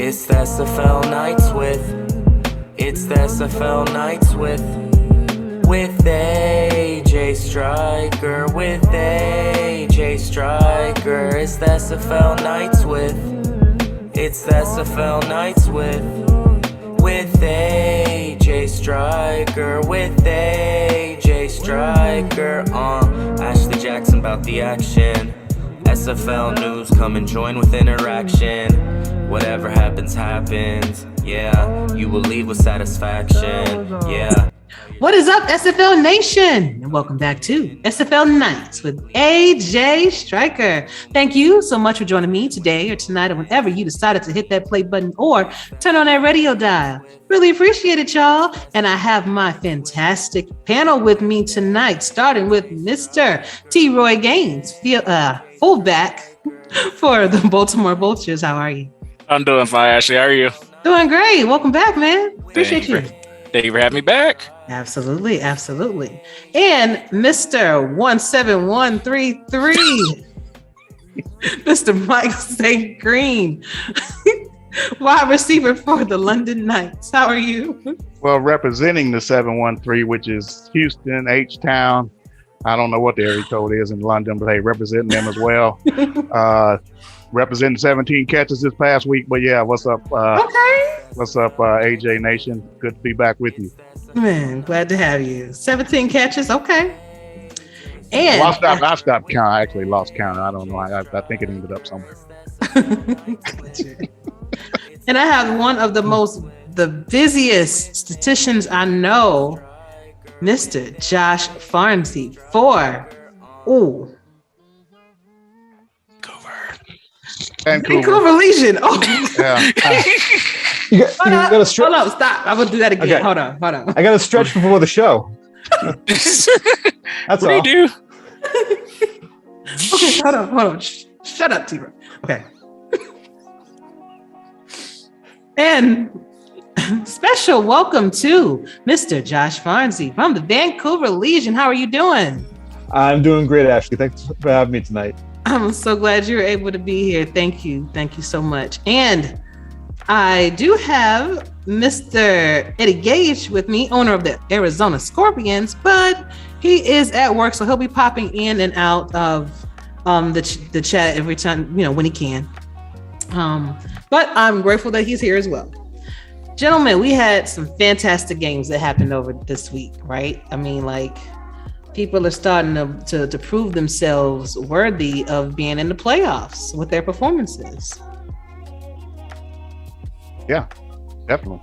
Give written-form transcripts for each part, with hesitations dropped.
It's the SFL nights it's the SFL nights with AJ Striker, with AJ Striker. It's the SFL nights it's the SFL nights with AJ Striker, with AJ Striker. Ashley Jackson about the action. SFL news, come and join with interaction. Whatever happens, happens. Yeah, you will leave with satisfaction. Yeah. What is up, SFL Nation? And welcome back to SFL Nights with AJ Striker. Thank you so much for joining me today or tonight or whenever you decided to hit that play button or turn on that radio dial. Really appreciate it, y'all. And I have my fantastic panel with me tonight, starting with Mr. T-Roy Gaines, fullback for the Baltimore Vultures. How are you? I'm doing fine, Ashley. How are you? Doing great. Welcome back, man. Appreciate you. Thank you for having me back. Absolutely, absolutely. And Mr. 17133, Mr. Mike St. Green, wide receiver for the London Knights. How are you? Well, representing the 713, which is Houston, H-Town. I don't know what the area code is in London, but hey, representing them as well. Representing 17 catches this past week. But yeah, what's up? What's up, AJ Nation? Good to be back with you. Man, glad to have you. 17 catches, okay. And well, I stopped count. I actually lost count. I don't know. I think it ended up somewhere. And I have one of the busiest statisticians I know, Mr. Josh Farnsey for Vancouver Legion. Oh, yeah. Hold on, stop. I will do that again. Okay. Hold on. I got to stretch before the show. That's what do you do? Okay, hold on. Shut up, T-Roy. Okay. And special welcome to Mr. Josh Farnsey from the Vancouver Legion. How are you doing? I'm doing great, Ashley. Thanks for having me tonight. I'm so glad you were able to be here. Thank you so much. And I do have Mr. Eddie Gage with me, owner of the Arizona Scorpions, but he is at work, so he'll be popping in and out of the chat every time, when he can. But I'm grateful that he's here as well. Gentlemen, we had some fantastic games that happened over this week, right? I mean, people are starting to prove themselves worthy of being in the playoffs with their performances. Yeah, definitely.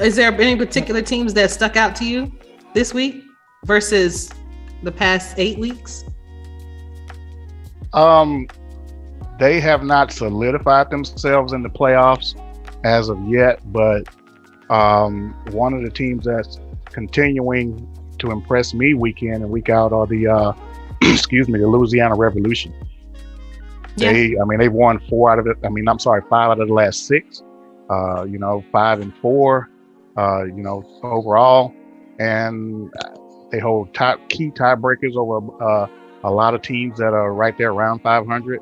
Is there any particular teams that stuck out to you this week versus the past 8 weeks? They have not solidified themselves in the playoffs as of yet, but one of the teams that's continuing to impress me week in and week out are the the Louisiana Revolution. Yeah. They've won 5 out of the last 6. 5 and 4. Overall, and they hold key tiebreakers over a lot of teams that are right there around 500.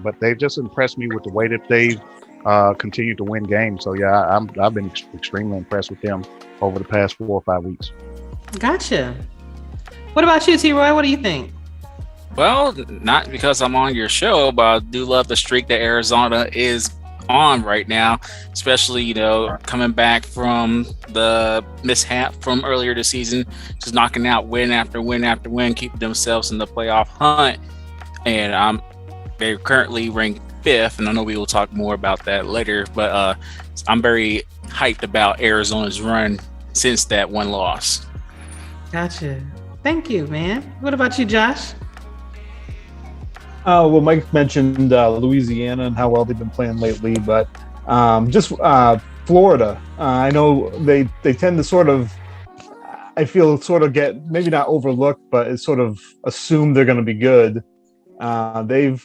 But they've just impressed me with the way that they've continued to win games. So yeah, I've been extremely impressed with them over the past 4 or 5 weeks. Gotcha. What about you, T-Roy? What do you think? Well, not because I'm on your show, but I do love the streak that Arizona is on right now, especially, coming back from the mishap from earlier this season, just knocking out win after win after win, keeping themselves in the playoff hunt. And they're currently ranked 5th, and I know we will talk more about that later, but I'm very hyped about Arizona's run since that one loss. Gotcha. Thank you, man. What about you, Josh? Well, Mike mentioned Louisiana and how well they've been playing lately, but just Florida. I know they tend to sort of get, maybe not overlooked, but it's sort of assumed they're going to be good. They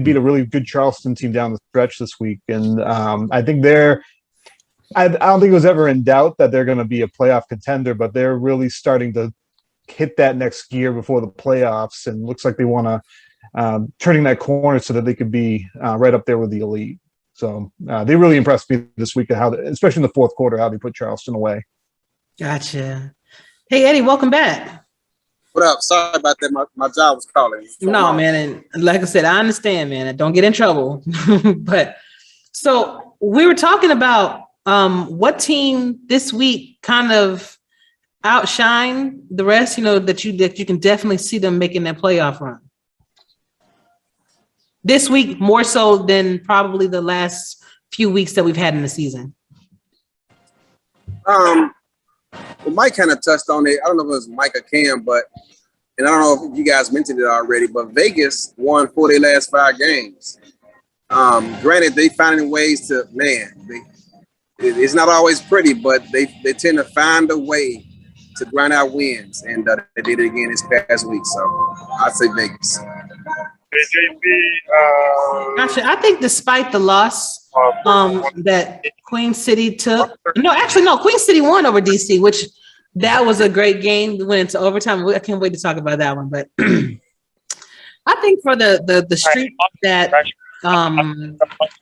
beat a really good Charleston team down the stretch this week, and I think I don't think it was ever in doubt that they're going to be a playoff contender, but they're really starting to hit that next gear before the playoffs, and looks like they want to turning that corner so that they could be right up there with the elite. So they really impressed me this week, especially in the fourth quarter, how they put Charleston away. Gotcha. Hey, Eddie, welcome back. What up? Sorry about that. My job was calling me. No, man. And like I said, I understand, man. Don't get in trouble. But so we were talking about what team this week kind of outshine the rest, that you can definitely see them making that playoff run. This week, more so than probably the last few weeks that we've had in the season. Well, Mike kind of touched on it. I don't know if it was Mike or Cam, and I don't know if you guys mentioned it already, but Vegas won 4 of their last 5 games. Granted, they finding ways to, it's not always pretty, but they tend to find a way to grind out wins, and they did it again this past week. So I'd say Vegas. Gotcha. I think despite the loss that Queen City took, Queen City won over DC, which that was a great game. We went into overtime. I can't wait to talk about that one. But I think for the streak that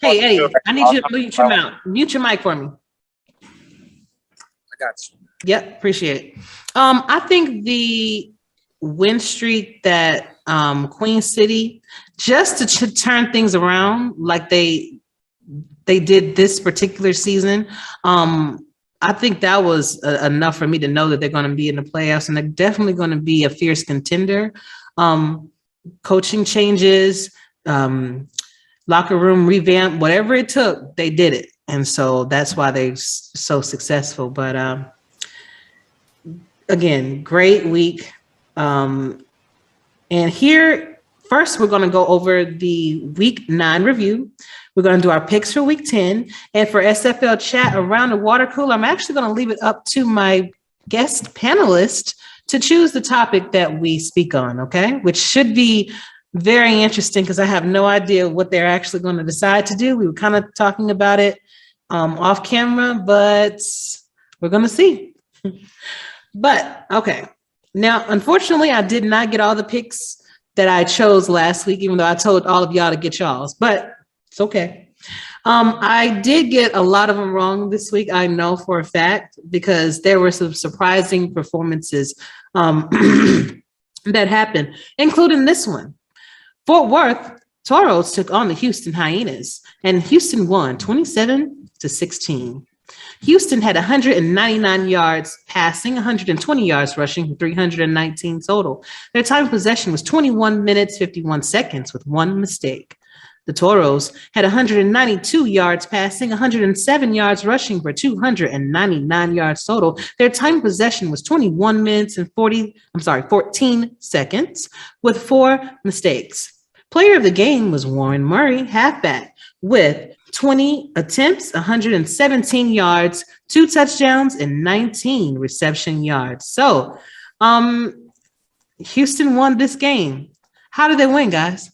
hey Eddie, I need you to mute your mic for me. I got you. Yep, appreciate it. I think the win streak that Queen City, just to turn things around like they did this particular season, I think that was enough for me to know that they're going to be in the playoffs, and they're definitely going to be a fierce contender. Coaching changes, locker room revamp, whatever it took, they did it. And so that's why they're so successful. But again, great week. And here, first, we're going to go over the week 9 review. We're going to do our picks for week 10. And for SFL Chat around the water cooler, I'm actually going to leave it up to my guest panelist to choose the topic that we speak on, okay? Which should be very interesting because I have no idea what they're actually going to decide to do. We were kind of talking about it off camera, but we're going to see. But, okay. Now, unfortunately, I did not get all the picks that I chose last week, even though I told all of y'all to get y'all's, but it's okay. I did get a lot of them wrong this week, I know for a fact, because there were some surprising performances that happened, including this one. Fort Worth Toros took on the Houston Hyenas, and Houston won 27-16. Houston had 199 yards passing, 120 yards rushing, 319 total. Their time of possession was 21 minutes, 51 seconds with one mistake. The Toros had 192 yards passing, 107 yards rushing for 299 yards total. Their time of possession was 21 minutes and 14 seconds with 4 mistakes. Player of the game was Warren Murray, halfback, with 20 attempts, 117 yards, 2 touchdowns, and 19 reception yards. So, Houston won this game. How did they win, guys?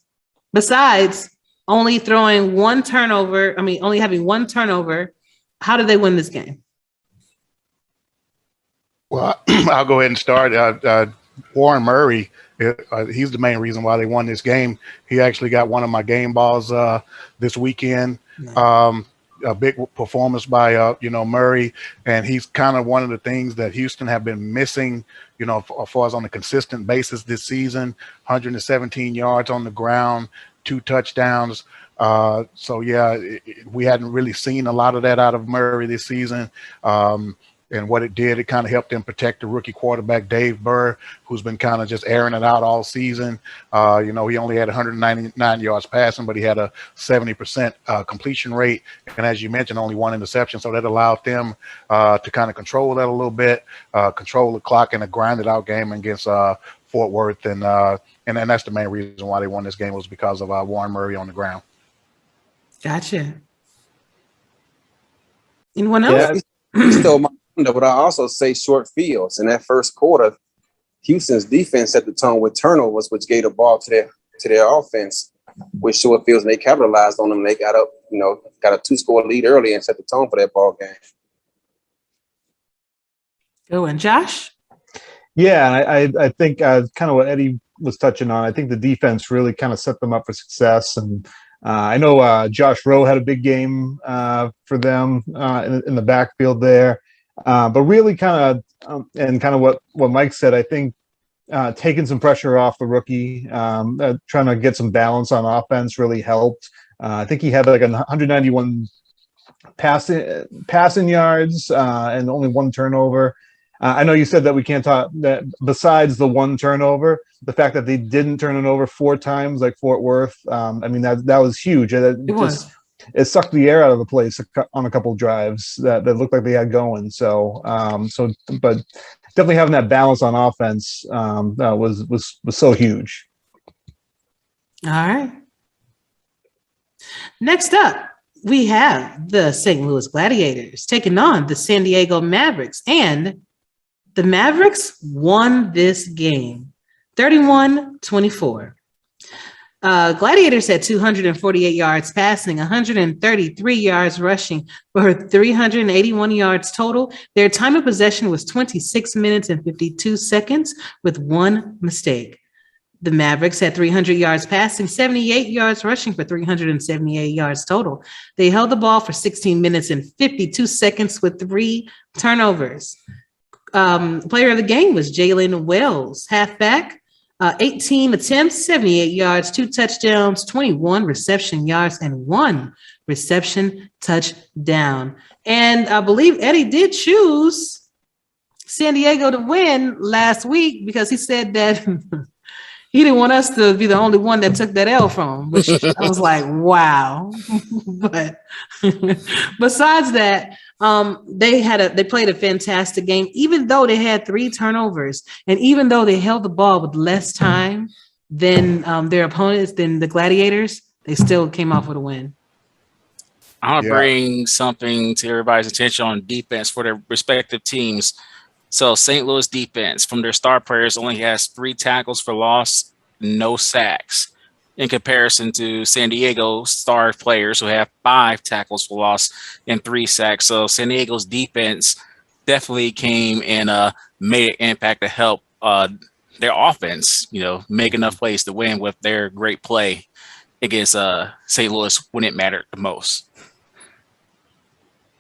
Besides only having one turnover, how did they win this game? Well, I'll go ahead and start. Warren Murray, he's the main reason why they won this game. He actually got one of my game balls this weekend. A big performance by Murray, and he's kind of one of the things that Houston have been missing, as far as on a consistent basis this season. 117 yards on the ground, 2 touchdowns. We hadn't really seen a lot of that out of Murray this season. And what it did, it kind of helped him protect the rookie quarterback, Dave Burr, who's been kind of just airing it out all season. He only had 199 yards passing, but he had a 70% completion rate. And as you mentioned, only 1 interception. So that allowed them to kind of control that a little bit, control the clock in a grinded out game against Fort Worth. And that's the main reason why they won this game, was because of Warren Murray on the ground. Gotcha. Anyone else? Still my but I also say short fields. In that first quarter, Houston's defense set the tone with turnovers, which gave the ball to their offense with short fields, and they capitalized on them. They got up, got a 2-score lead early and set the tone for that ball game. Go and Josh. Yeah, I think kind of what Eddie was touching on. I think the defense really kind of set them up for success. And I know Josh Rowe had a big game for them in the backfield there. But really kind of, and kind of what Mike said, I think taking some pressure off the rookie, trying to get some balance on offense really helped. I think he had like 191 passing yards and only one turnover. I know you said that we can't talk that besides the one turnover, the fact that they didn't turn it over 4 times like Fort Worth. I mean, that was huge. It sucked the air out of the place on a couple of drives that looked like they had going. But definitely having that balance on offense was so huge. All right. Next up, we have the St. Louis Gladiators taking on the San Diego Mavericks, and the Mavericks won this game 31-24. Gladiators had 248 yards passing, 133 yards rushing for 381 yards total. Their time of possession was 26 minutes and 52 seconds with one mistake. The Mavericks had 300 yards passing, 78 yards rushing for 378 yards total. They held the ball for 16 minutes and 52 seconds with 3 turnovers. Player of the game was Jalen Wells, halfback. 18 attempts, 78 yards, 2 touchdowns, 21 reception yards, and 1 reception touchdown. And I believe Eddie did choose San Diego to win last week because he said that he didn't want us to be the only one that took that L from him, which I was like, wow. But besides that, they played a fantastic game, even though they had 3 turnovers, and even though they held the ball with less time than their opponents, than the Gladiators, they still came off with a win. I want to bring something to everybody's attention on defense for their respective teams. So St. Louis defense, from their star players, only has 3 tackles for loss, no sacks, in comparison to San Diego star players who have 5 tackles for loss and 3 sacks. So San Diego's defense definitely came and made an impact to help their offense, make enough plays to win with their great play against St. Louis when it mattered the most.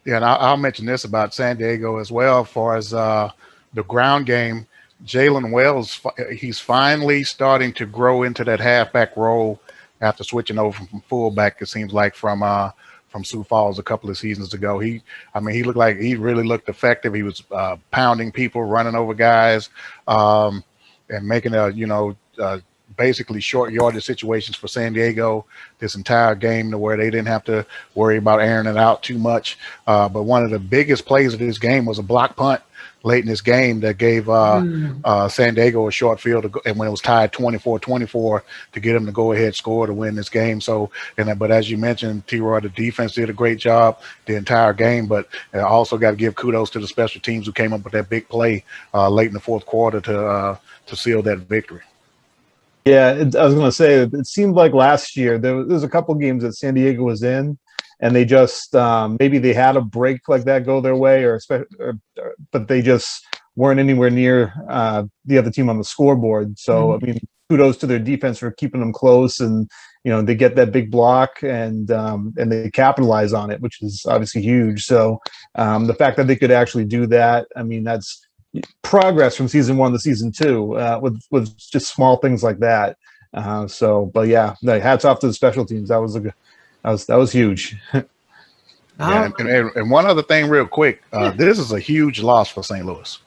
Yeah, and I'll mention this about San Diego as well, as far as the ground game. Jalen Wells, he's finally starting to grow into that halfback role after switching over from fullback, it seems like, from Sioux Falls a couple of seasons ago. He looked like he really looked effective. He was pounding people, running over guys, and making basically short yardage situations for San Diego this entire game, to where they didn't have to worry about airing it out too much. But one of the biggest plays of this game was a block punt late in this game that gave San Diego a short field and when it was tied 24-24 to get them to go ahead score to win this game. But as you mentioned, T-Roy, the defense did a great job the entire game, but I also got to give kudos to the special teams who came up with that big play late in the fourth quarter to seal that victory. Yeah, I was going to say, it seemed like last year there was a couple games that San Diego was in, and they just maybe they had a break like that go their way, but they just weren't anywhere near the other team on the scoreboard. So I mean, kudos to their defense for keeping them close, and they get that big block and they capitalize on it, which is obviously huge. So the fact that they could actually do that, I mean, that's progress from season 1 to season 2 with just small things like that. But yeah, hats off to the special teams. That was huge. Yeah, and one other thing real quick, this is a huge loss for St. Louis.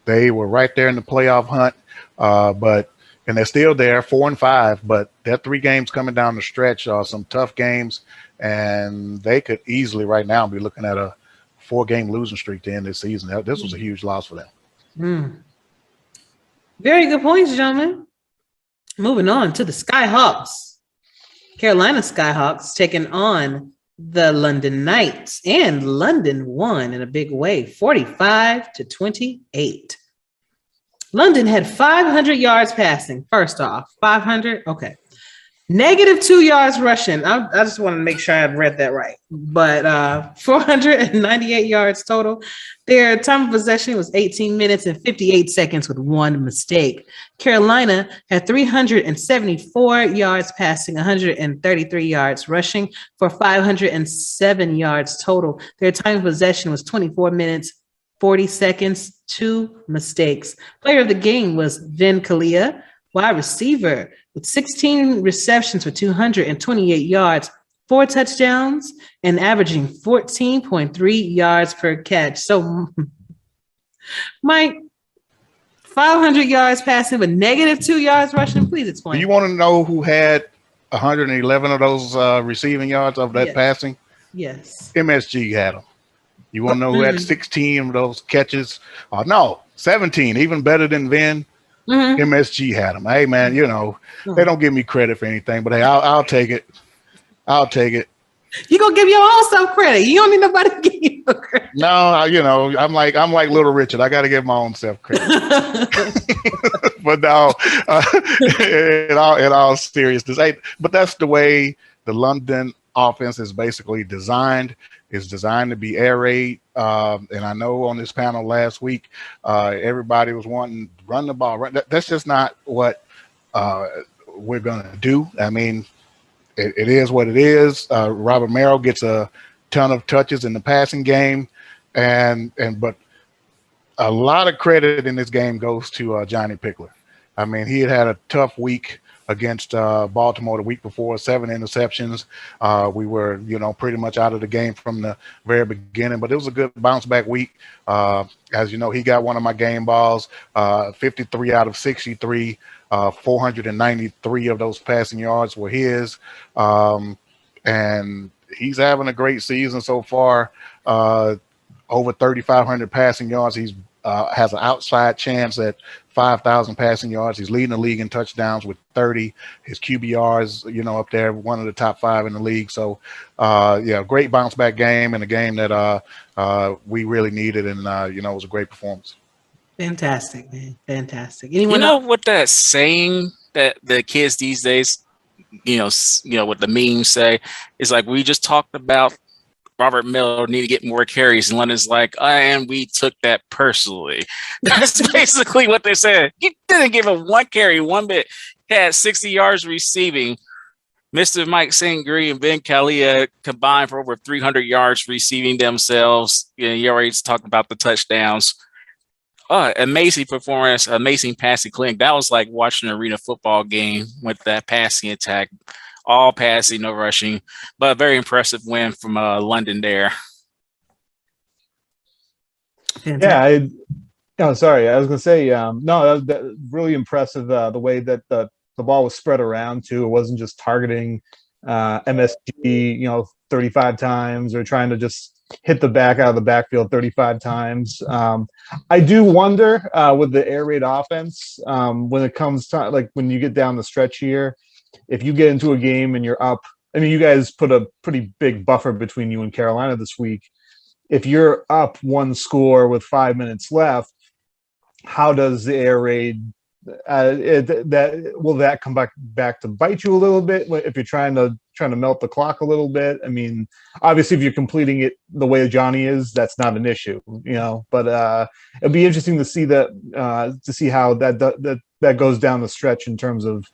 They were right there in the playoff hunt, and they're still there, 4-5, but they're 3 games coming down the stretch, some tough games, and they could easily right now be looking at a 4-game losing streak to end this season. This was a huge loss for them. Very good points, gentlemen. Moving on to the Skyhawks. Carolina Skyhawks taking on the London Knights, and London won in a big way, 45-28. London had 500 yards passing. First off, 500. Okay. -2 yards rushing. I just want to make sure I read that right. But 498 yards total. Their time of possession was 18 minutes and 58 seconds with one mistake. Carolina had 374 yards passing, 133 yards rushing for 507 yards total. Their time of possession was 24 minutes, 40 seconds, 2 mistakes. Player of the game was Vin Kalia, wide receiver with 16 receptions for 228 yards, 4 touchdowns, and averaging 14.3 yards per catch. So, Mike, 500 yards passing with -2 yards rushing. Please explain. Do you want to know who had 111 of those receiving yards of that passing? Yes. MSG had them. You want to know who had 16 of those catches? No, 17, even better than Vin. MSG had them. Hey, man, you know, they don't give me credit for anything, but hey, I'll take it. I'll take it. You gonna give your own self credit. You don't need nobody to give you credit. No, you know, I'm like Little Richard. I got to give my own self credit. But no, in all seriousness, but that's the way the London offense is basically designed. It's designed to be air raid. And I know on this panel last week, everybody was wanting to run the ball. That's just not what we're going to do. I mean, it is what it is. Robert Merrill gets a ton of touches in the passing game, but a lot of credit in this game goes to Johnny Pickler. I mean, he had a tough week against Baltimore the week before, 7 interceptions. We were, you know, pretty much out of the game from the very beginning, but it was a good bounce back week. As you know, he got one of my game balls, 53 out of 63, 493 of those passing yards were his. And he's having a great season so far, over 3,500 passing yards. He's has an outside chance at 5,000 passing yards. He's leading the league in touchdowns with 30. His QBR is, you know, up there, one of the top 5 in the league. So, yeah, great bounce back game, and a game that we really needed, and you know, it was a great performance. Fantastic, man. Fantastic. Anyone know what that saying that the kids these days, you know, what the memes say is like, we just talked about Robert Miller need to get more carries, and London's like, and we took that personally. That's basically what they said. You didn't give him 1 carry, 1 bit. He had 60 yards receiving. Mr. Mike St. Green and Ben Kalia combined for over 300 yards receiving themselves. You know, you already talked about the touchdowns. Amazing performance, amazing passing clinic. That was like watching an arena football game with that passing attack. All passing, no rushing, but a very impressive win from London there. Yeah, sorry. I was going to say, no, that was really impressive, the way that the ball was spread around, too. It wasn't just targeting MSG, you know, 35 times or trying to just hit the back out of the backfield 35 times. I do wonder with the air raid offense, when it comes to, like, when you get down the stretch here, if you get into a game and you're up, I mean, you guys put a pretty big buffer between you and Carolina this week. If you're up 1 score with 5 minutes left, how does the air raid, will that come back to bite you a little bit if you're trying to melt the clock a little bit? I mean, obviously, if you're completing it the way Johnny is, that's not an issue, you know. But it'd be interesting to see how that goes down the stretch in terms of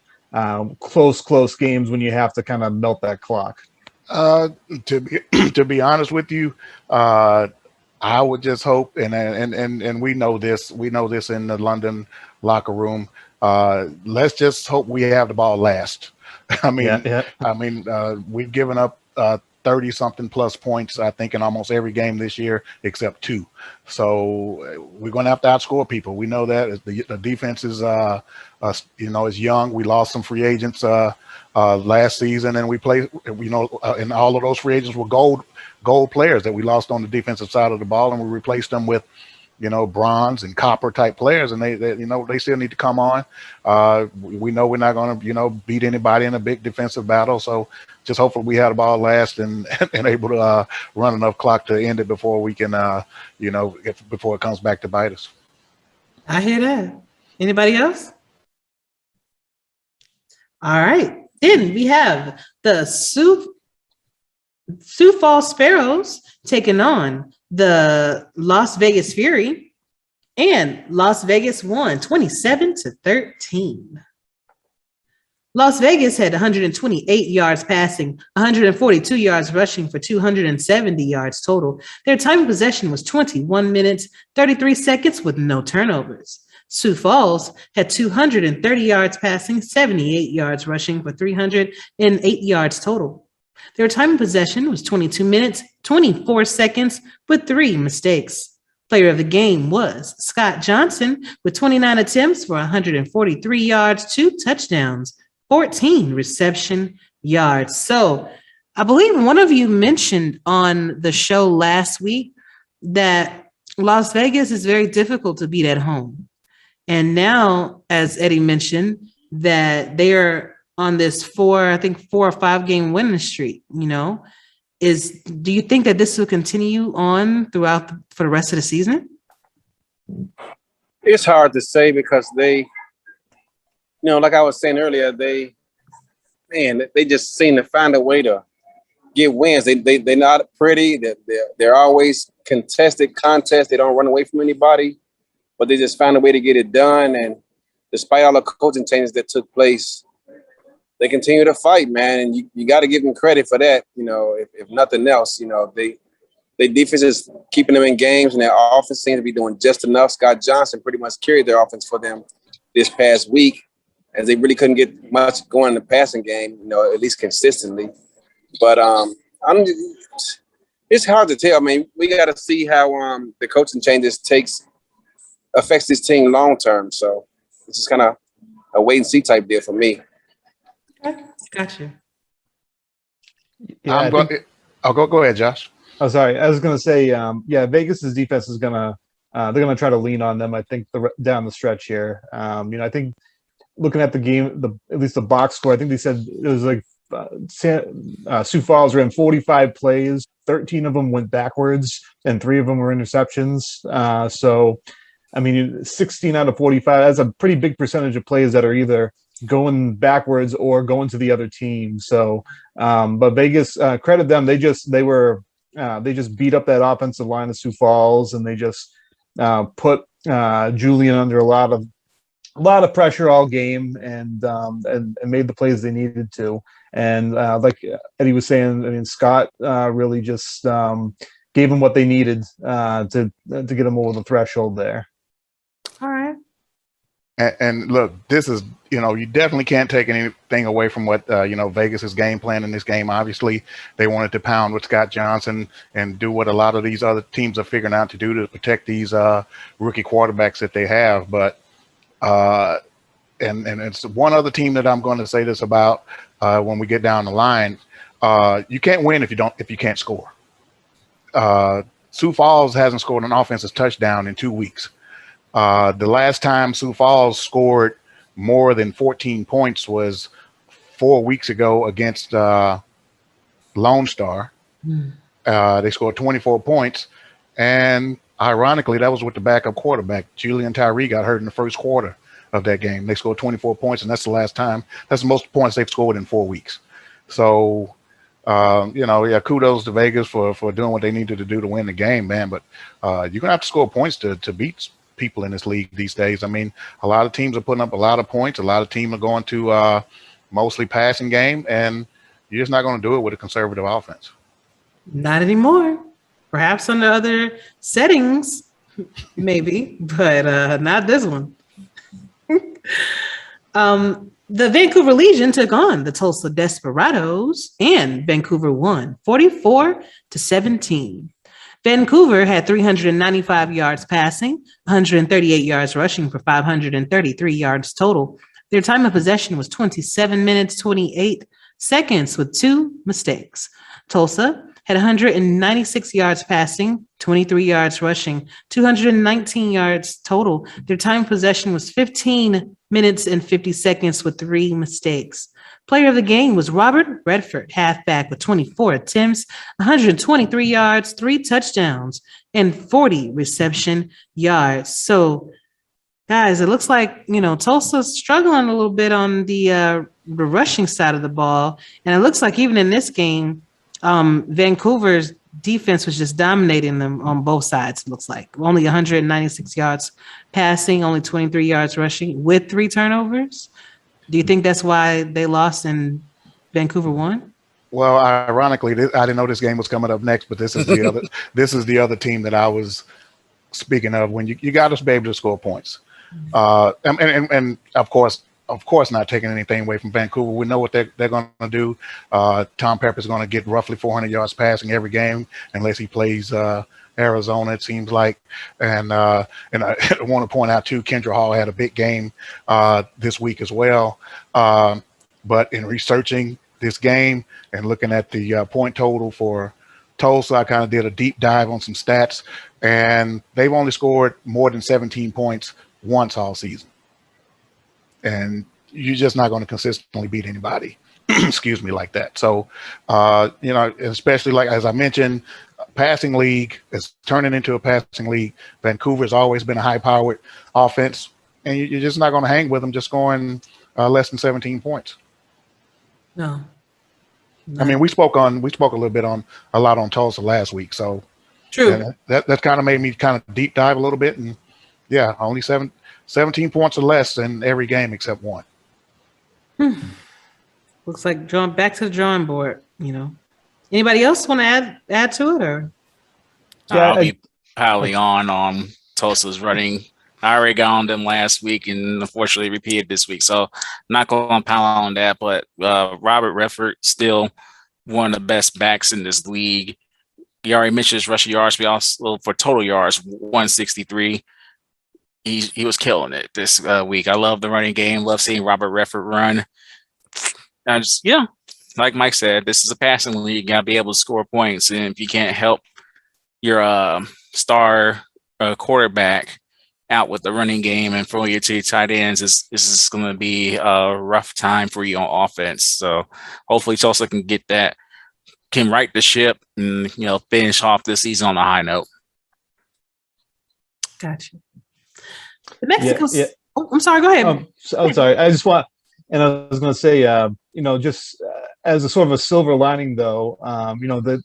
close games when you have to kind of melt that clock. To be honest with you, I would just hope, and we know this in the London locker room. Let's just hope we have the ball last. I mean, we've given up 30-something plus points, I think, in almost every game this year except 2. So we're going to have to outscore people. We know that the defense is, you know, is young. We lost some free agents last season, and we play, you know, and all of those free agents were gold players that we lost on the defensive side of the ball, and we replaced them with, you know, bronze and copper type players, and they you know, they still need to come on. We know we're not going to, you know, beat anybody in a big defensive battle, so just hopefully we have the ball last and able to run enough clock to end it before we can, you know, before it comes back to bite us. I hear that. Anybody else? All right. Then we have the Sioux Falls Sparrows taking on the Las Vegas Fury, and Las Vegas won 27-13. Las Vegas had 128 yards passing, 142 yards rushing for 270 yards total. Their time of possession was 21 minutes, 33 seconds with no turnovers. Sioux Falls had 230 yards passing, 78 yards rushing for 308 yards total. Their time of possession was 22 minutes, 24 seconds with 3 mistakes. Player of the game was Scott Johnson with 29 attempts for 143 yards, 2 touchdowns, 14 reception yards. So I believe one of you mentioned on the show last week that Las Vegas is very difficult to beat at home. And now, as Eddie mentioned, that they are on this 4 or 5 game winning streak, do you think that this will continue on throughout for the rest of the season? It's hard to say because they, like I was saying earlier, they just seem to find a way to get wins. They're not pretty. They're always contested contests. They don't run away from anybody, but they just find a way to get it done. And despite all the coaching changes that took place, they continue to fight, man. And you got to give them credit for that. If nothing else, their defense is keeping them in games, and their offense seems to be doing just enough. Scott Johnson pretty much carried their offense for them this past week, as they really couldn't get much going in the passing game, at least consistently. But it's hard to tell. I mean, we got to see how the coaching changes affects this team long term. So it's just kind of a wait and see type deal for me. Gotcha. Yeah, go ahead, Josh. Oh, sorry. I was going to say, Vegas's defense is going to they're going to try to lean on them. I think down the stretch here. I think looking at the game, at least the box score, I think they said it was like Sioux Falls ran 45 plays, 13 of them went backwards, and 3 of them were interceptions. 16 out of 45. That's a pretty big percentage of plays that are either going backwards or going to the other team. So, but Vegas, credit them. They just beat up that offensive line of Sioux Falls, and they just put Julian under a lot of pressure all game, and made the plays they needed to. And like Eddie was saying, Scott really just gave them what they needed to get them over the threshold there. All right. And look, this is, you definitely can't take anything away from what, Vegas's game plan in this game. Obviously, they wanted to pound with Scott Johnson and do what a lot of these other teams are figuring out to do to protect these rookie quarterbacks that they have. But and it's one other team that I'm going to say this about when we get down the line. You can't win if you can't score. Sioux Falls hasn't scored an offensive touchdown in 2 weeks. The last time Sioux Falls scored more than 14 points was 4 weeks ago against Lone Star. They scored 24 points, and ironically, that was with the backup quarterback. Julian Tyree got hurt in the first quarter of that game. They scored 24 points, and that's the last time. That's the most points they've scored in 4 weeks. So, kudos to Vegas for doing what they needed to do to win the game, man. But you're going to have to score points to beat people in this league these days. A lot of teams are putting up a lot of points. A lot of teams are going to mostly passing game, and you're just not going to do it with a conservative offense. Not anymore. Perhaps under other settings, maybe, but not this one. The Vancouver Legion took on the Tulsa Desperados, and Vancouver won 44-17. Vancouver had 395 yards passing, 138 yards rushing for 533 yards total. Their time of possession was 27 minutes, 28 seconds with 2 mistakes. Tulsa had 196 yards passing, 23 yards rushing, 219 yards total. Their time of possession was 15 minutes and 50 seconds with 3 mistakes. Player of the game was Robert Redford, halfback, with 24 attempts, 123 yards, 3 touchdowns, and 40 reception yards. So, guys, it looks like, Tulsa's struggling a little bit on the the rushing side of the ball. And it looks like even in this game, Vancouver's defense was just dominating them on both sides. It looks like only 196 yards passing, only 23 yards rushing with 3 turnovers. Do you think that's why they lost and Vancouver won? Well, ironically, I didn't know this game was coming up next, but this is the other. This is the other team that I was speaking of. When you got to be able to score points, and of course, not taking anything away from Vancouver. We know what they're going to do. Tom Pepper's going to get roughly 400 yards passing every game unless he plays Arizona, it seems like. And I want to point out too, Kendra Hall had a big game this week as well. But in researching this game and looking at the point total for Tulsa, I kind of did a deep dive on some stats, and they've only scored more than 17 points once all season. And you're just not going to consistently beat anybody, excuse me, like that. So, especially like, as I mentioned, passing league is turning into a passing league. Vancouver's always been a high-powered offense, and you're just not going to hang with them just scoring less than 17 points. No. I mean, we spoke a little bit on a lot on Tulsa last week. So True. That kind of made me kind of deep dive a little bit. And yeah, only 17 points or less in every game except one. Looks like back to the drawing board, Anybody else want to add to it, or? I'll be piling on Tulsa's running. I already got on them last week and unfortunately repeated this week. So I'm not going to pile on that, but Robert Redford, still one of the best backs in this league. You already mentioned his rushing yards, but also for total yards, 163. He was killing it this week. I love the running game. Love seeing Robert Redford run. Like Mike said, this is a passing league. You got to be able to score points. And if you can't help your star quarterback out with the running game and throwing it to your tight ends, this is going to be a rough time for you on offense. So hopefully Tulsa can right the ship and finish off this season on a high note. Gotcha. The Mexico. Yeah. Oh, I'm sorry. Go ahead. I'm sorry. I was going to say, just as a sort of a silver lining, though,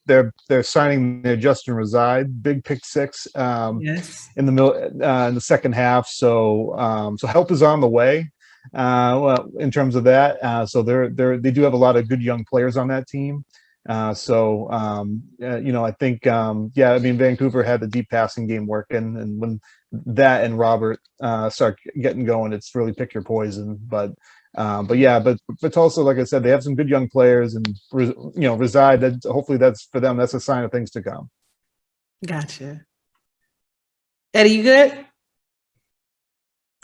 they're signing their Justin Reside, big pick 6 yes. in the second half. So help is on the way. In terms of that, so they do have a lot of good young players on that team. I think Vancouver had the deep passing game working, and when that and Robert start getting going, it's really pick your poison. But Tulsa, like I said, they have some good young players, and Reside. Hopefully, that's for them. That's a sign of things to come. Gotcha. Eddie, you good?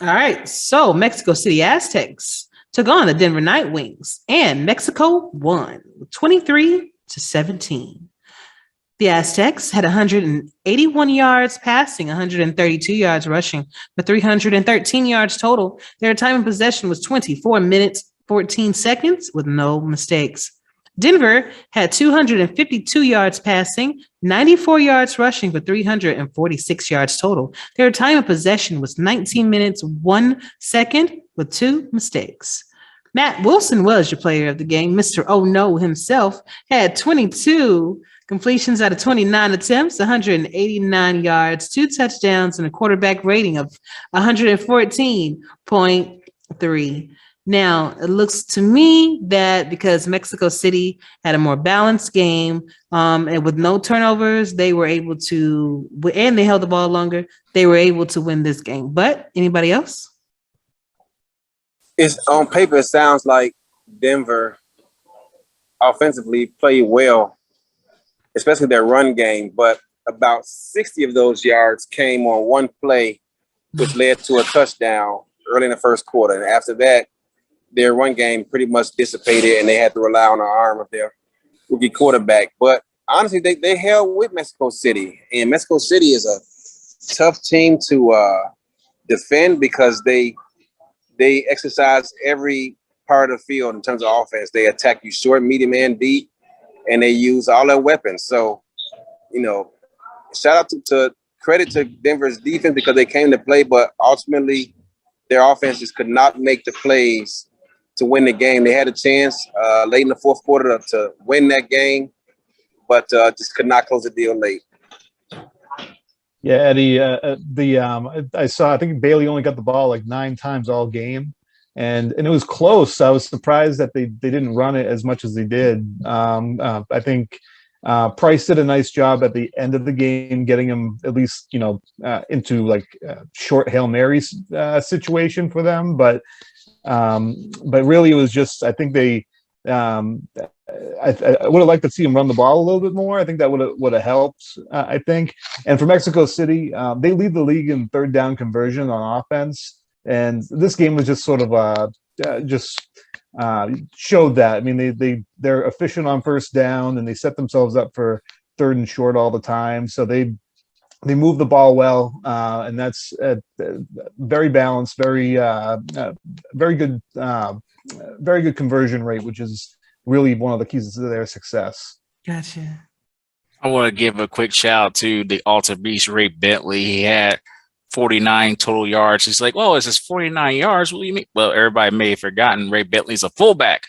All right. So Mexico City Aztecs took on the Denver Night Wings, and Mexico won 23-17. The Aztecs had 181 yards passing, 132 yards rushing, but 313 yards total. Their time in possession was 24 minutes, 14 seconds with no mistakes. Denver had 252 yards passing, 94 yards rushing, but 346 yards total. Their time of possession was 19 minutes, 1 second with 2 mistakes. Matt Wilson was your player of the game. Mr. Oh No himself had 22 completions out of 29 attempts, 189 yards, 2 touchdowns, and a quarterback rating of 114.3. Now, it looks to me that because Mexico City had a more balanced game and with no turnovers, they were able to, and they held the ball longer, they were able to win this game. But anybody else? It's on paper, it sounds like Denver offensively played well, especially their run game, but about 60 of those yards came on one play, which led to a touchdown early in the first quarter. And after that, their run game pretty much dissipated, and they had to rely on the arm of their rookie quarterback. But honestly, they held with Mexico City, and Mexico City is a tough team to defend because they exercise every part of the field in terms of offense. They attack you short, medium, and deep, and they use all their weapons. So, shout out to credit to Denver's defense because they came to play, but ultimately their offenses could not make the plays to win the game. They had a chance late in the fourth quarter to win that game, but just could not close the deal late. Yeah, Eddie. I saw. I think Bailey only got the ball like 9 times all game, and it was close. I was surprised that they didn't run it as much as they did. I think Price did a nice job at the end of the game, getting him at least into like short Hail Mary situation for them. But really, it was just I think they. I would have liked to see him run the ball a little bit more. I think that would have helped. I think. And for Mexico City, they lead the league in third down conversion on offense, and this game was just sort of showed that. I mean, they're efficient on first down, and they set themselves up for third and short all the time. So they move the ball well, and that's very balanced, very good, very good conversion rate, which is really one of the keys to their success. Gotcha. I want to give a quick shout out to the Alta Beast Ray Bentley. He had 49 total yards. He's like, "Well, it's just 49 yards. What do you mean?" Well, everybody may have forgotten Ray Bentley's a fullback.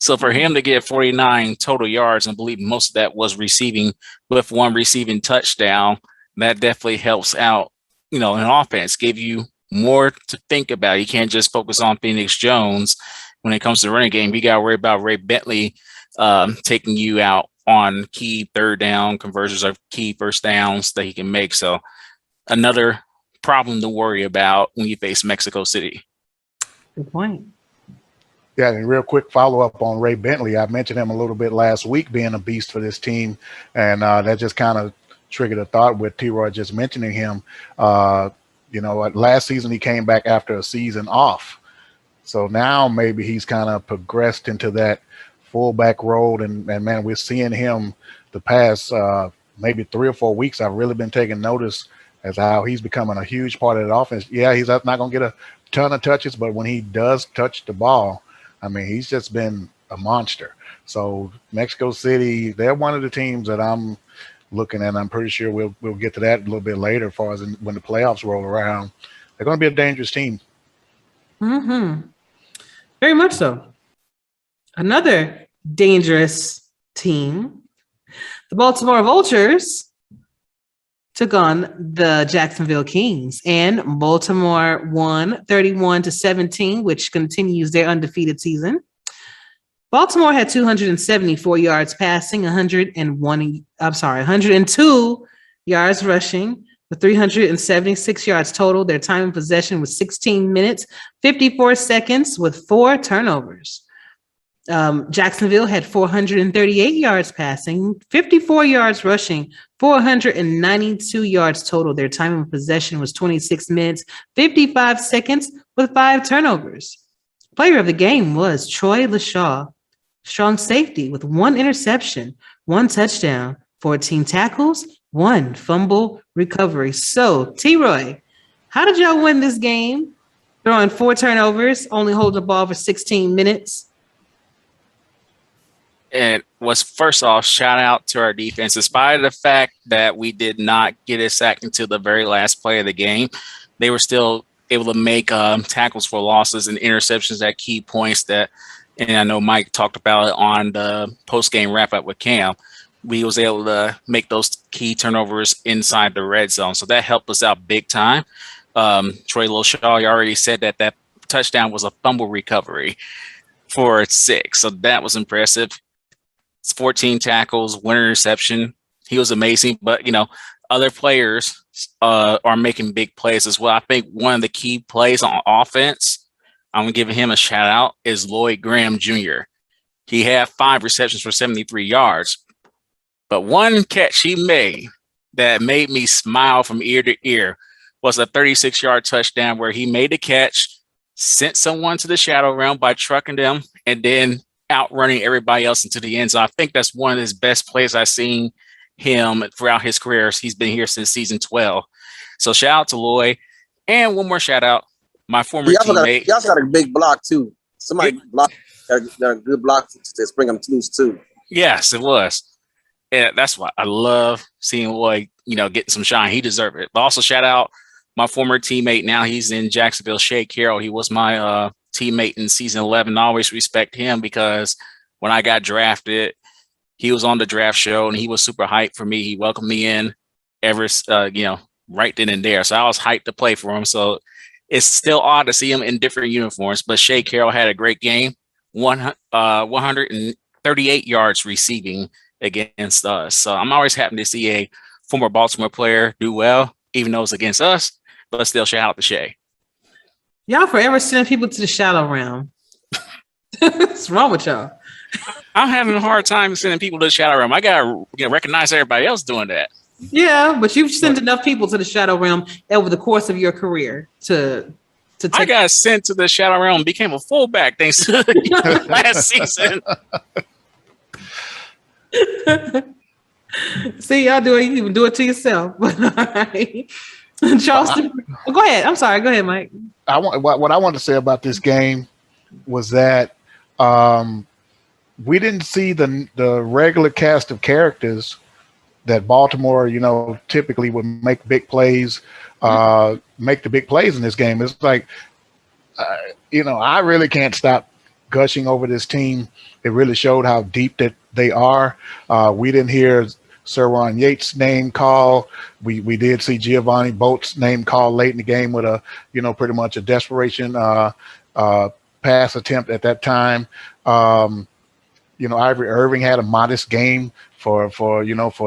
So for him to get 49 total yards, and I believe most of that was receiving with one receiving touchdown, that definitely helps out, in offense, give you more to think about. You can't just focus on Phoenix Jones when it comes to the running game. You got to worry about Ray Bentley taking you out on key third down conversions or key first downs that he can make. So another problem to worry about when you face Mexico City. Good point. Yeah, and real quick follow-up on Ray Bentley. I mentioned him a little bit last week being a beast for this team, and that just kind of triggered a thought with T-Roy just mentioning him. Last season he came back after a season off. So now maybe he's kind of progressed into that fullback role, and man, we're seeing him the past maybe 3 or 4 weeks. I've really been taking notice as how he's becoming a huge part of the offense. Yeah, he's not going to get a ton of touches, but when he does touch the ball, I mean, he's just been a monster. So Mexico City, they're one of the teams that I'm looking at. I'm pretty sure we'll get to that a little bit later as far as when the playoffs roll around. They're going to be a dangerous team. Mm-hmm. Very much so. Another dangerous team, the Baltimore Vultures, took on the Jacksonville Kings, and Baltimore won 31-17, which continues their undefeated season. Baltimore had 274 yards passing, 102 yards rushing, with 376 yards total. Their time in possession was 16 minutes, 54 seconds, with 4 turnovers. Jacksonville had 438 yards passing, 54 yards rushing, 492 yards total. Their time in possession was 26 minutes, 55 seconds, with 5 turnovers. Player of the game was Troy LaShaw, strong safety, with 1 interception, 1 touchdown, 14 tackles, 1 fumble recovery. So, T-Roy, how did y'all win this game? Throwing 4 turnovers, only holding the ball for 16 minutes. And was first off, shout out to our defense. Despite the fact that we did not get a sack until the very last play of the game, they were still able to make tackles for losses and interceptions at key points and I know Mike talked about it on the post-game wrap-up with Cam. We was able to make those key turnovers inside the red zone. So that helped us out big time. Troy LaShaw, you already said that touchdown was a fumble recovery for 6. So that was impressive. It's 14 tackles, 1 interception. He was amazing. But, other players are making big plays as well. I think one of the key plays on offense, I'm going to give him a shout out, is Lloyd Graham Jr. He had 5 receptions for 73 yards. But one catch he made that made me smile from ear to ear was a 36-yard touchdown where he made a catch, sent someone to the shadow realm by trucking them, and then outrunning everybody else into the end zone. I think that's one of his best plays I've seen him throughout his career. He's been here since season 12. So shout out to Lloyd. And one more shout out, my former teammate. He also got a big block too. Somebody blocked a good block to spring him loose too. Yes, it was. And that's why I love seeing Lloyd, getting some shine. He deserved it. But also shout out my former teammate. Now he's in Jacksonville, Shea Carroll. He was my teammate in season 11. I always respect him because when I got drafted, he was on the draft show and he was super hyped for me. He welcomed me in right then and there. So I was hyped to play for him. So it's still odd to see him in different uniforms, but Shea Carroll had a great game, 138 yards receiving against us. So I'm always happy to see a former Baltimore player do well, even though it's against us, but still shout out to Shea. Y'all forever sending people to the shallow realm. What's wrong with y'all? I'm having a hard time sending people to the shadow realm. I gotta recognize everybody else doing that. Yeah, but you've sent enough people to the shadow realm over the course of your career to take. I got sent to the shadow realm, became a fullback thanks to last season. See, y'all do it. You even do it to yourself. But all right. Charleston, go ahead. I'm sorry. Go ahead, Mike. What I wanted to say about this game was that we didn't see the regular cast of characters that Baltimore, typically would make big plays, make the big plays in this game. It's like, I really can't stop gushing over this team. It really showed how deep that they are. We didn't hear Sir Ron Yates' name call. We did see Giovanni Boat's name call late in the game with a, pretty much a desperation pass attempt at that time. Ivory Irving had a modest game for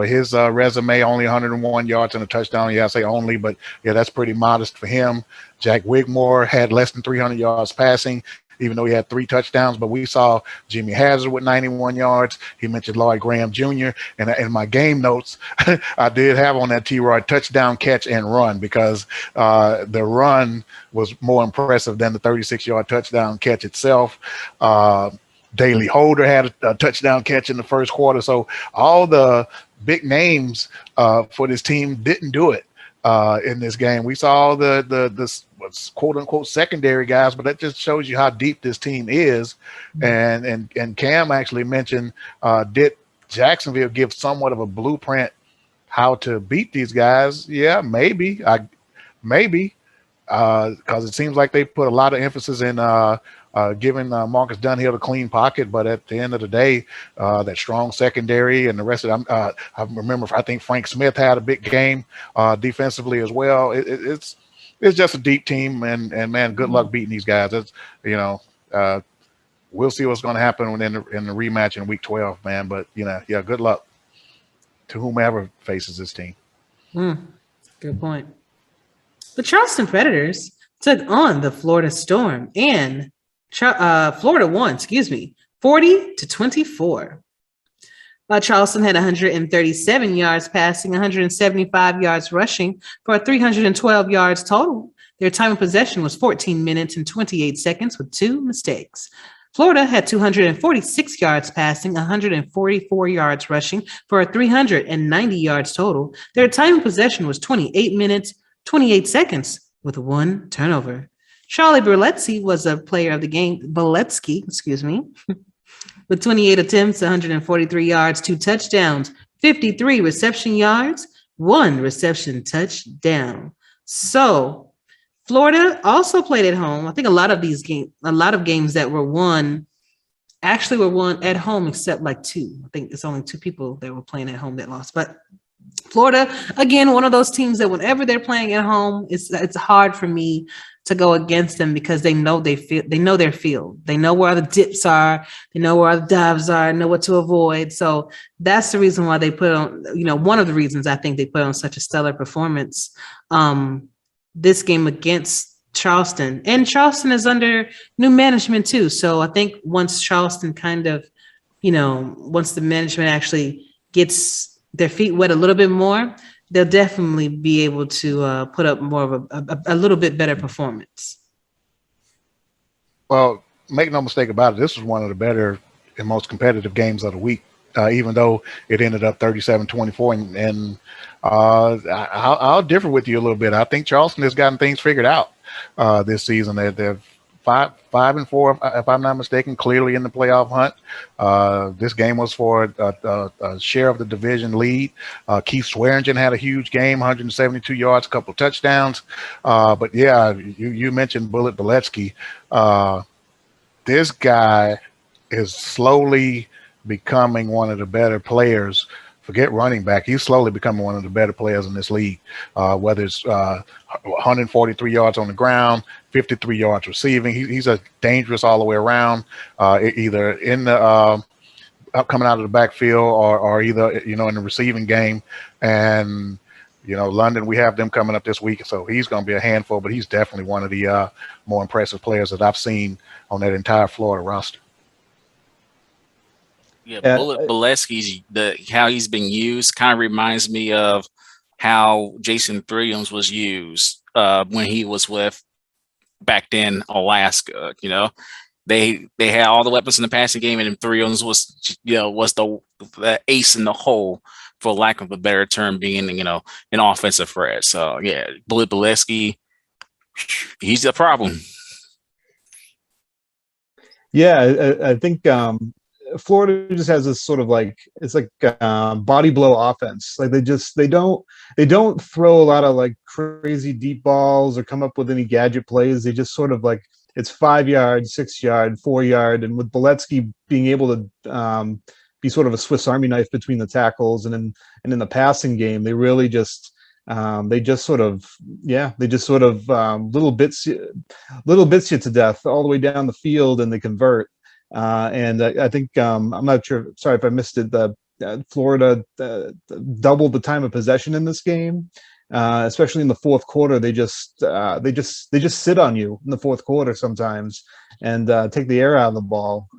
his resume, only 101 yards and a touchdown. Yeah, I say only, but yeah, that's pretty modest for him. Jack Wigmore had less than 300 yards passing, even though he had 3 touchdowns. But we saw Jimmy Hazard with 91 yards. He mentioned Lloyd Graham Jr. And in my game notes, I did have on that T-Roy touchdown, catch, and run, because the run was more impressive than the 36-yard touchdown catch itself. Daley Holder had a touchdown catch in the first quarter. So all the big names for this team didn't do it in this game. We saw the quote unquote secondary guys, but that just shows you how deep this team is. And Cam actually mentioned, did Jacksonville give somewhat of a blueprint how to beat these guys? Yeah, maybe, because it seems like they put a lot of emphasis in giving Marcus Dunhill a clean pocket, but at the end of the day, that strong secondary and the rest of them, I remember, I think Frank Smith had a big game defensively as well. It's just a deep team, and man, good luck beating these guys. It's, we'll see what's going to happen in the rematch in week 12, man. But yeah, good luck to whomever faces this team. Good point. The Charleston Predators took on the Florida Storm, and Florida won, 40-24. Charleston had 137 yards passing, 175 yards rushing for 312 yards total. Their time of possession was 14 minutes and 28 seconds with 2 mistakes. Florida had 246 yards passing, 144 yards rushing for 390 yards total. Their time of possession was 28 minutes, 28 seconds with 1 turnover. Charlie Berletsky was a player of the game, with 28 attempts, 143 yards, 2 touchdowns, 53 reception yards, 1 reception touchdown. So Florida also played at home. I think a lot of games that were won actually were won at home, except like 2. I think it's only 2 people that were playing at home that lost. But Florida, again, one of those teams that whenever they're playing at home, it's hard for me to go against them, because they know their field. They know where the dips are. They know where the dives are. Know what to avoid. So that's the reason why they put on, one of the reasons I think they put on such a stellar performance this game against Charleston. And Charleston is under new management too. So I think once Charleston once the management actually gets their feet wet a little bit more, they'll definitely be able to put up more of a little bit better performance. Well, make no mistake about it, this was one of the better and most competitive games of the week, even though it ended up 37-24. And I'll differ with you a little bit. I think Charleston has gotten things figured out this season. They're 5-4, if I'm not mistaken, clearly in the playoff hunt. This game was for a share of the division lead. Keith Swearingen had a huge game, 172 yards, a couple of touchdowns. But yeah, you mentioned Bullet Beletsky. this guy is slowly becoming one of the better players. Forget running back. He's slowly becoming one of the better players in this league, whether it's 143 yards on the ground, 53 yards receiving. He's a dangerous all the way around, either in the coming out of the backfield or either, in the receiving game. And, London, we have them coming up this week, so he's going to be a handful, but he's definitely one of the more impressive players that I've seen on that entire Florida roster. Yeah, Bolesky's how he's been used kind of reminds me of how Jason Williams was used when he was with back then Alaska. They had all the weapons in the passing game, and Williams was the ace in the hole, for lack of a better term, being an offensive threat. So yeah, Bolesky, he's a problem. Yeah, I think Florida just has this sort of body blow offense. Like they don't throw a lot of crazy deep balls or come up with any gadget plays. They just sort of it's 5 yard, 6 yard, 4 yard, and with Bolesky being able to be sort of a Swiss Army knife between the tackles and in the passing game, they really just little bits you to death all the way down the field, and they convert. And I think I'm not sure. Sorry if I missed it. Florida doubled the time of possession in this game, especially in the fourth quarter. They just sit on you in the fourth quarter sometimes and take the air out of the ball.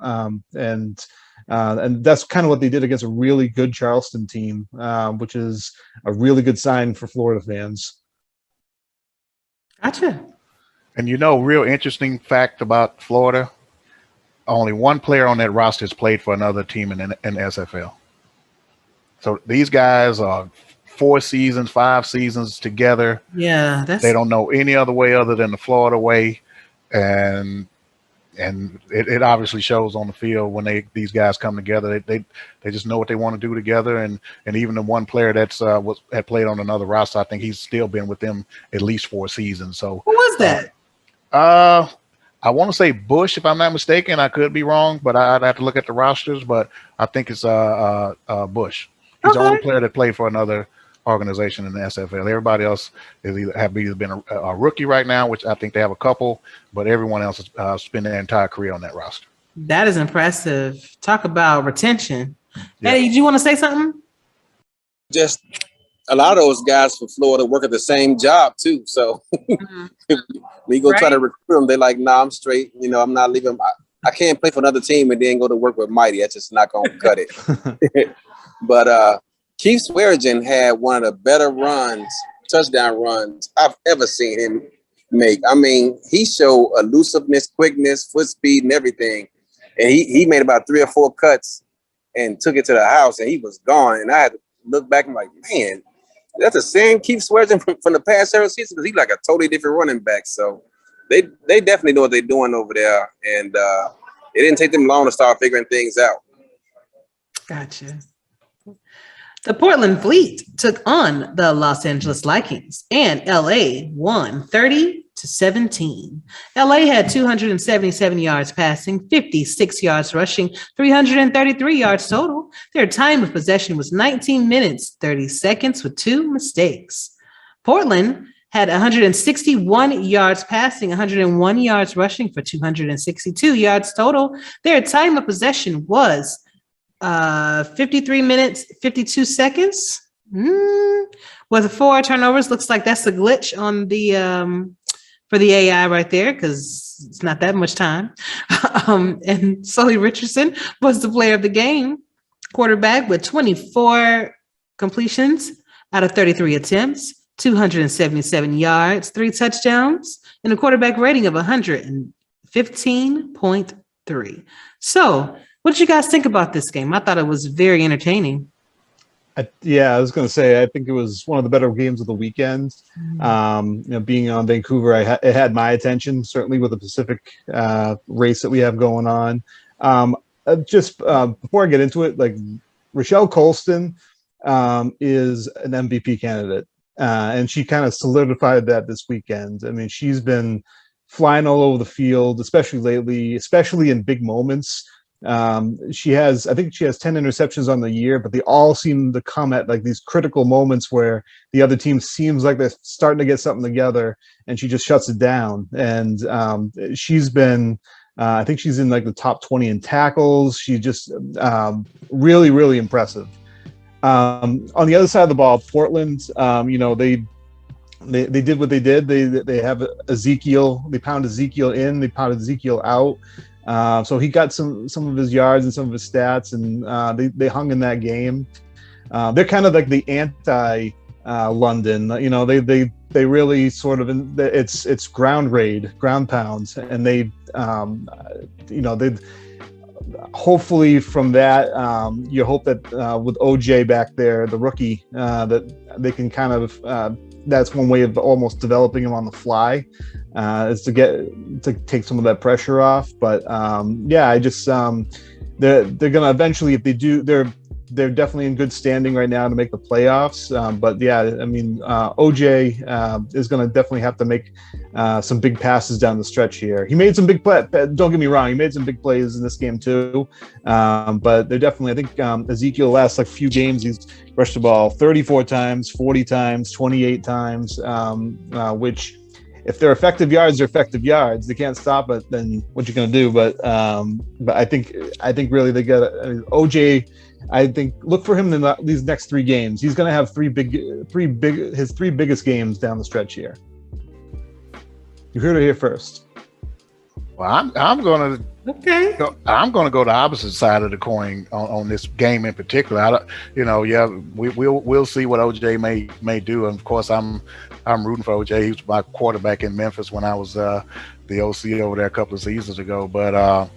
And that's kind of what they did against a really good Charleston team, which is a really good sign for Florida fans. Gotcha. And real interesting fact about Florida. Only one player on that roster has played for another team in SFL. So these guys are 4 seasons, 5 seasons together. Yeah, they don't know any other way other than the Florida way, and it obviously shows on the field when these guys come together. They just know what they want to do together, and even the one player that's had played on another roster, I think he's still been with them at least 4 seasons. So who was that? I want to say Bush, if I'm not mistaken. I could be wrong, but I'd have to look at the rosters. But I think it's Bush. He's the only player that played for another organization in the SFL. Everybody else have either been a rookie right now, which I think they have a couple, but everyone else has spent their entire career on that roster. That is impressive. Talk about retention. Yeah. Eddie, did you want to say something? Just a lot of those guys from Florida work at the same job too. So we go try to recruit them. They're like, nah, I'm straight. I'm not leaving. I can't play for another team and then go to work with Mighty. That's just not going to cut it. But Keith Swearigan had one of the better touchdown runs I've ever seen him make. I mean, he showed elusiveness, quickness, foot speed, and everything. And he made about 3 or 4 cuts and took it to the house, and he was gone. And I had to look back and like, man, that's the same Keith Swearigan from the past several seasons, because he's like a totally different running back. So they definitely know what they're doing over there. And it didn't take them long to start figuring things out. Gotcha. The Portland Fleet took on the Los Angeles Vikings, and LA won 30-17. LA had 277 yards passing, 56 yards rushing, 333 yards total. Their time of possession was 19 minutes, 30 seconds with 2 mistakes. Portland had 161 yards passing, 101 yards rushing for 262 yards total. Their time of possession was 53 minutes, 52 seconds. With 4 turnovers. Looks like that's a glitch on the for the AI right there, because it's not that much time. And Sully Richardson was the player of the game, quarterback with 24 completions out of 33 attempts, 277 yards, 3 touchdowns, and a quarterback rating of 115.3. So, what did you guys think about this game? I thought it was very entertaining. I was going to say, I think it was one of the better games of the weekend. Being on Vancouver, it had my attention, certainly with the Pacific race that we have going on. Before I get into it, Rochelle Colston is an MVP candidate, and she kind of solidified that this weekend. I mean, she's been flying all over the field, especially lately, especially in big moments. I think she has 10 interceptions on the year, but they all seem to come at like these critical moments where the other team seems like they're starting to get something together, and she just shuts it down. And she's been, I think she's in like the top 20 in tackles. She just really, really impressive. On the other side of the ball, Portland, they did what they did. They have Ezekiel. They pound Ezekiel in. They pound Ezekiel out. So he got some of his yards and some of his stats, and they hung in that game. They're kind of like the anti London. They really sort of it's ground raid, ground pounds, and they hopefully from that you hope that with OJ back there, the rookie, that they can kind of that's one way of almost developing him on the fly, is to take some of that pressure off. But they're gonna eventually, if they do, they're definitely in good standing right now to make the playoffs. OJ is gonna definitely have to make some big passes down the stretch here. He made some big plays. Don't get me wrong, he made some big plays in this game too. But they're definitely, I think Ezekiel last like few games he's rushed the ball 34 times, 40 times, 28 times, which if they're effective yards, they're effective yards. They can't stop it, then what you gonna do? But I think really they got OJ. I think look for him in these next 3 games. He's gonna have his three biggest games down the stretch here. You heard it here first. Well, I'm gonna I'm gonna go the opposite side of the coin on this game in particular. We'll see what OJ may do, and of course I'm rooting for OJ. He was my quarterback in Memphis when I was the OC over there a couple of seasons ago. But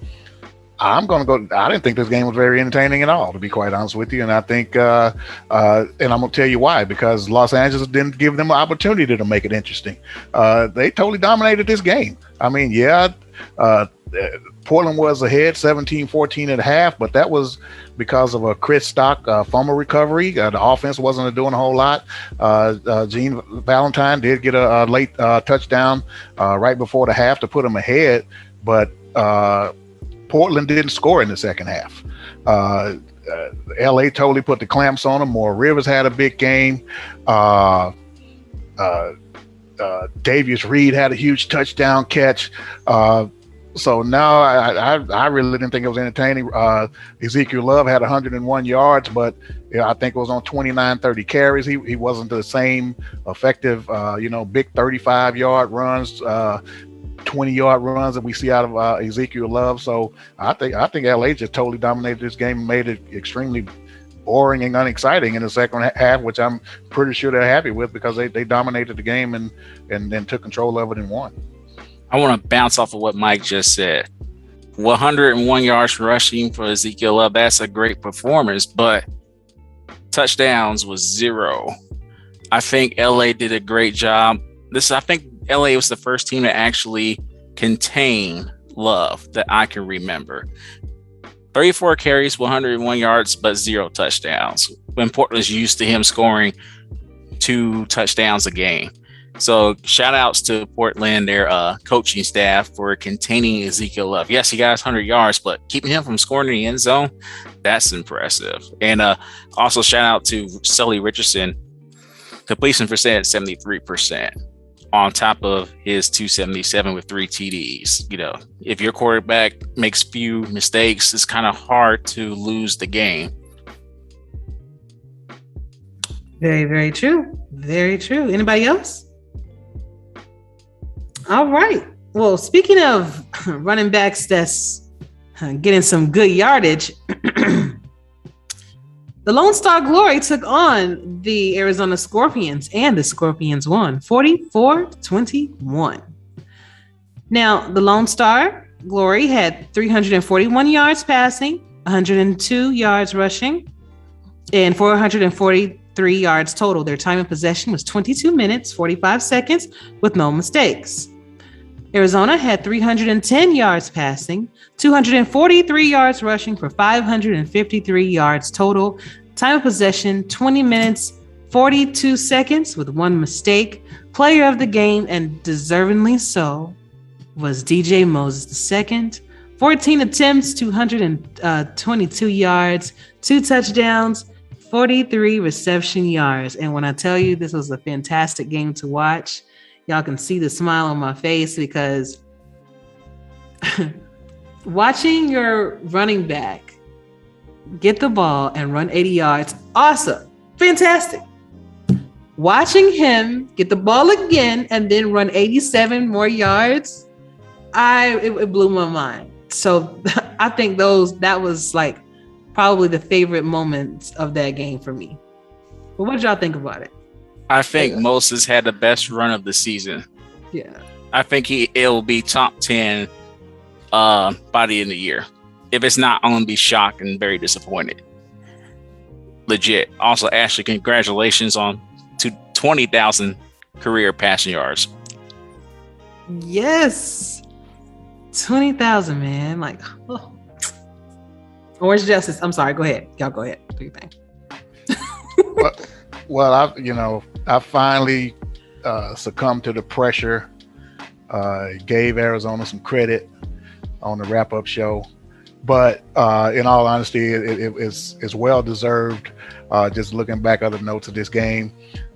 I'm gonna go. I didn't think this game was very entertaining at all, to be quite honest with you. And I think, and I'm gonna tell you why. Because Los Angeles didn't give them an opportunity to make it interesting. They totally dominated this game. I mean, Portland was ahead 17-14 at half, but that was because of a Chris Stock fumble recovery. The offense wasn't doing a whole lot. Gene Valentine did get a late touchdown right before the half to put them ahead, but Portland didn't score in the second half. LA totally put the clamps on them. Moore Rivers had a big game. Davius Reed had a huge touchdown catch. So now I really didn't think it was entertaining. Ezekiel Love had 101 yards, but I think it was on 29-30 carries. He wasn't the same effective, big 35-yard runs, 20-yard runs that we see out of Ezekiel Love. So I think LA just totally dominated this game and made it extremely boring and unexciting in the second half, which I'm pretty sure they're happy with because they dominated the game and then took control of it and won. I want to bounce off of what Mike just said. 101 yards rushing for Ezekiel Love. That's a great performance, but touchdowns was 0. I think LA did a great job. I think LA was the first team to actually contain Love that I can remember. 34 carries, 101 yards, but 0 touchdowns. When Portland's used to him scoring 2 touchdowns a game. So shout outs to Portland, their coaching staff, for containing Ezekiel Love. Yes, he got 100 yards, but keeping him from scoring in the end zone, that's impressive. And also shout out to Sully Richardson, completion percent 73%, on top of his 277 with 3 TDs. If your quarterback makes few mistakes, it's kind of hard to lose the game. Very, very true. Very true. Anybody else? All right. Well, speaking of running backs that's getting some good yardage, the Lone Star Glory took on the Arizona Scorpions, and the Scorpions won 44-21. Now, the Lone Star Glory had 341 yards passing, 102 yards rushing, and 443 yards total. Their time of possession was 22 minutes, 45 seconds with no mistakes. Arizona had 310 yards passing, 243 yards rushing for 553 yards total. Time of possession, 20 minutes, 42 seconds with 1 mistake. Player of the game, and deservingly so, was DJ Moses II. 14 attempts, 222 yards, 2 touchdowns, 43 reception yards. And when I tell you this was a fantastic game to watch, y'all can see the smile on my face because watching your running back get the ball and run 80 yards, awesome, fantastic. Watching him get the ball again and then run 87 more yards, it blew my mind. So I think that was like probably the favorite moments of that game for me. But what did y'all think about it? I think Moses had the best run of the season. Yeah. I think it'll be top 10 by the end of the year. If it's not, I'm going to be shocked and very disappointed. Legit. Also, Ashley, congratulations on 20,000 career passing yards. Yes. 20,000, man. Like, oh. Orange Justice. I'm sorry. Go ahead. Y'all go ahead. Do your thing. Well, I finally succumbed to the pressure. Gave Arizona some credit on the wrap-up show, but in all honesty, it's well deserved. Just looking back at the notes of this game,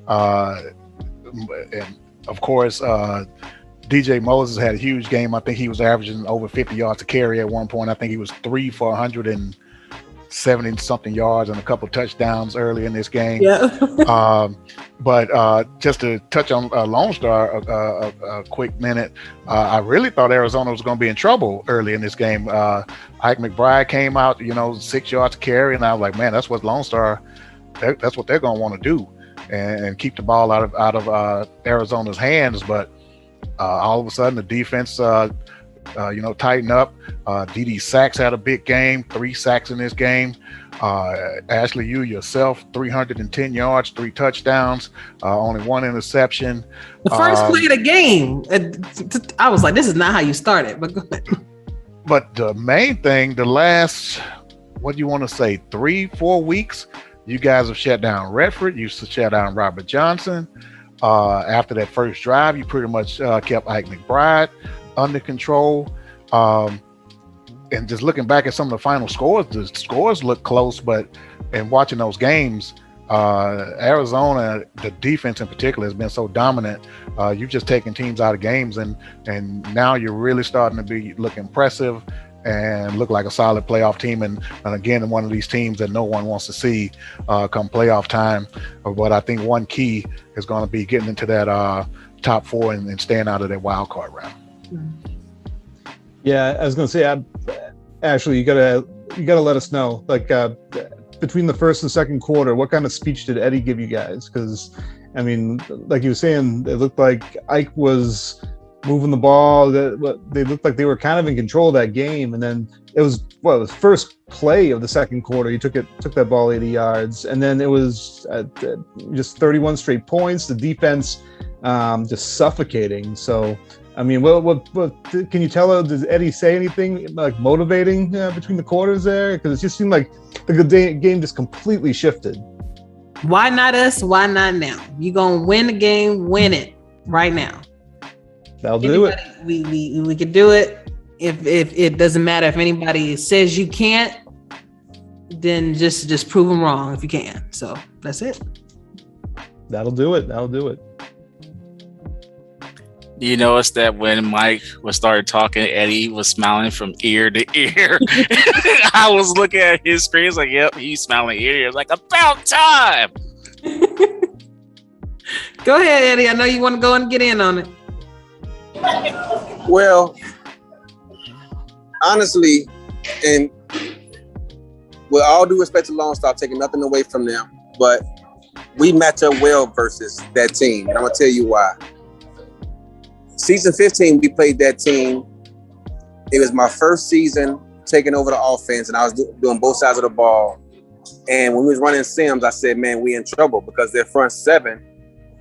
and of course, DJ Moses had a huge game. I think he was averaging over 50 yards a carry at one point. I think he was 3 for 170 something yards and a couple touchdowns early in this game. Yeah. But just to touch on Lone Star a quick minute, I really thought Arizona was going to be in trouble early in this game. Ike McBride came out, 6 yards a carry, and I was like, man, that's what Lone Star, that's what they're going to want to do, and keep the ball out of Arizona's hands. But all of a sudden, the defense, tighten up. DD Sachs had a big game, 3 sacks in this game. Ashley, you yourself, 310 yards, 3 touchdowns, only 1 interception. The first play of the game, I was like, this is not how you started, but go ahead. But the main thing, the last, what do you want to say, 3-4 weeks, you guys have shut down Redford, you shut down Robert Johnson. After that first drive, you pretty much kept Ike McBride under control. And just looking back at some of the final scores, the scores look close, but in watching those games, Arizona, the defense in particular, has been so dominant. You've just taken teams out of games, and now you're really starting to look impressive and look like a solid playoff team. And again, one of these teams that no one wants to see come playoff time. But I think one key is going to be getting into that top 4 and staying out of that wild card round. Yeah, I was going to say, Ashley, you gotta let us know, like, between the first and second quarter, what kind of speech did Eddie give you guys? Because, I mean, like you were saying, it looked like Ike was moving the ball. They looked like they were kind of in control of that game. And then it was first play of the second quarter. He took that ball 80 yards, and then it was just 31 straight points. The defense just suffocating. So, I mean, what can you tell her? Does Eddie say anything like motivating between the quarters there? Because it just seemed like the game just completely shifted. Why not us? Why not now? You gonna win the game? Win it right now. That'll do it. We could do it. If it doesn't matter if anybody says you can't, then just prove them wrong if you can. So that's it. That'll do it. You notice that when Mike started talking, Eddie was smiling from ear to ear. I was looking at his screen, like, yep, he's smiling ear to ear. Like, about time. Go ahead, Eddie. I know you want to go and get in on it. Well, honestly, and with all due respect to Lone Star, taking nothing away from them, but we match up well versus that team. And I'm going to tell you why. Season 15, we played that team. It was my first season taking over the offense, and I was doing both sides of the ball. And when we was running sims, I said, man, we in trouble because their front 7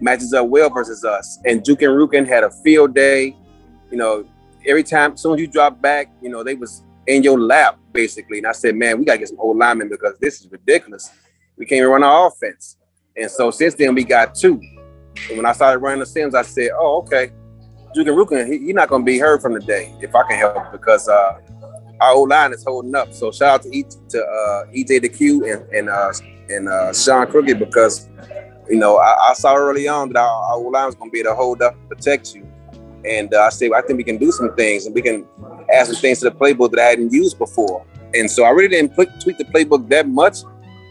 matches up well versus us. And Duke and Rukin had a field day. Every time, as soon as you drop back, they was in your lap, basically. And I said, man, we got to get some old linemen because this is ridiculous. We can't even run our offense. And so since then, we got 2. And when I started running the sims, I said, oh, okay. Jugan, he's not going to be heard from today if I can help it, because our O-line is holding up. So shout out to EJ the Q and Sean Crooked, because I saw early on that our O-line was going to be able to hold up, protect you. And I said, I think we can do some things, and we can add some things to the playbook that I hadn't used before. And so I really didn't tweak the playbook that much.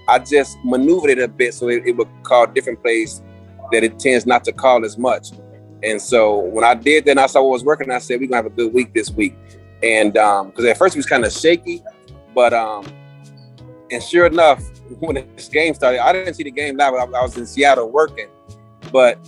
I just maneuvered it a bit so it would call different plays that it tends not to call as much. And so when I did that and I saw what was working, I said, we're going to have a good week this week. And because at first it was kind of shaky, but and sure enough, when this game started, I didn't see the game live. I was in Seattle working. But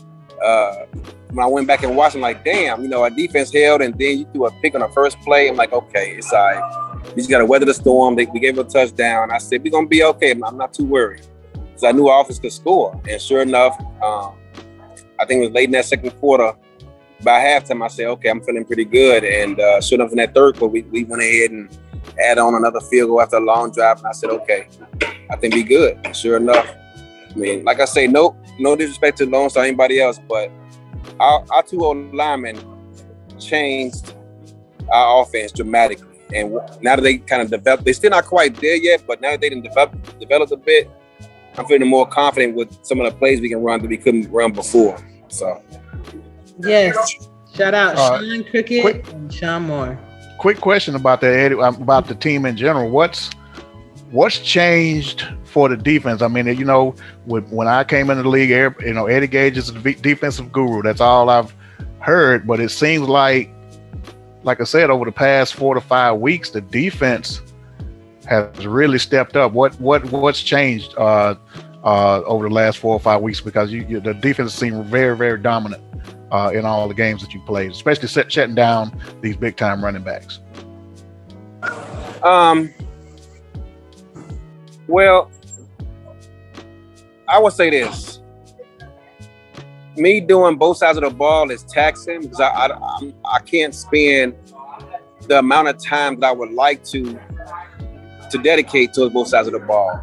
when I went back and watched, I'm like, damn, our defense held, and then you threw a pick on the first play. I'm like, okay, it's all right. We just got to weather the storm. We gave a touchdown. I said, we're going to be okay. I'm not too worried. Because I knew our offense could score. And sure enough, I think it was late in that second quarter, by halftime, I said, okay, I'm feeling pretty good. And sure enough, in that third quarter, we went ahead and added on another field goal after a long drive. And I said, okay, I think we good. And sure enough, I mean, like I say, no disrespect to Lone Star or anybody else, but our two old linemen changed our offense dramatically. And now that they kind of developed, they're still not quite there yet, but now that they didn't developed a bit, I'm feeling more confident with some of the plays we can run that we couldn't run before. So, yes, shout out Sean Cricket and Sean Moore. Quick question about about the team in general. What's changed for the defense? I mean, when I came into the league, Eddie Gage is the defensive guru. That's all I've heard. But it seems like I said, over the past 4 to 5 weeks, the defense has really stepped up. What's changed over the last 4 or 5 weeks? Because the defense seemed very, very dominant in all the games that you played, especially shutting down these big time running backs. Well, I would say this. Me doing both sides of the ball is taxing, because I can't spend the amount of time that I would like to dedicate to both sides of the ball.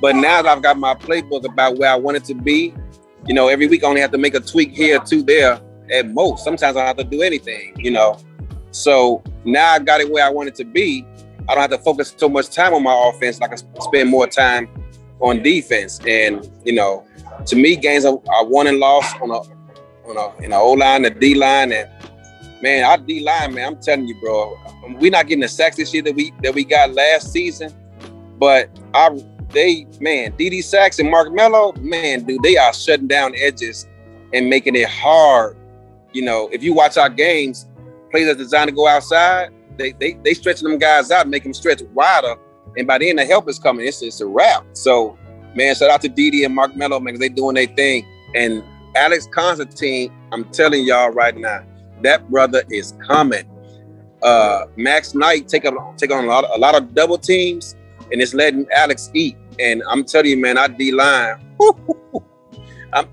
But now that I've got my playbook about where I want it to be, every week I only have to make a tweak here, 2 there at most. Sometimes I don't have to do anything, So now I've got it where I want it to be. I don't have to focus so much time on my offense. I can spend more time on defense. And, to me, games are won and lost in the O-line, the D-line. And, man, our D-line, man, I'm telling you, bro, we're not getting the sacks this year that we got last season. But DD Sacks and Mark Mello, man, dude, they are shutting down edges and making it hard. If you watch our games, plays that's designed to go outside, they stretching them guys out and make them stretch wider. And by the end, the help is coming. It's a wrap. So, man, shout out to DD and Mark Mello, man, because they doing their thing. And Alex Constantine, I'm telling y'all right now, that brother is coming. Max Knight take on a lot of double teams, and it's letting Alex eat. And I'm telling you, man, our D-line, I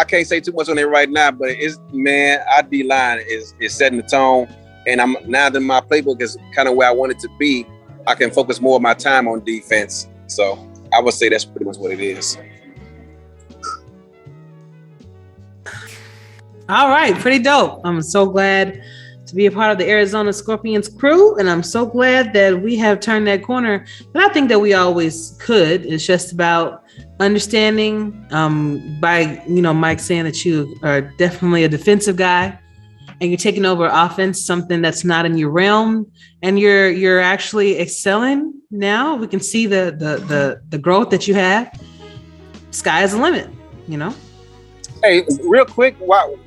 can't say too much on it right now, but our D-line is setting the tone. And now that my playbook is kind of where I want it to be, I can focus more of my time on defense. So I would say that's pretty much what it is. All right, pretty dope. I'm so glad to be a part of the Arizona Scorpions crew, and I'm so glad that we have turned that corner. But I think that we always could. It's just about understanding by Mike saying that you are definitely a defensive guy, and you're taking over offense, something that's not in your realm, and you're actually excelling now. We can see the growth that you have. Sky is the limit, Hey, real quick, what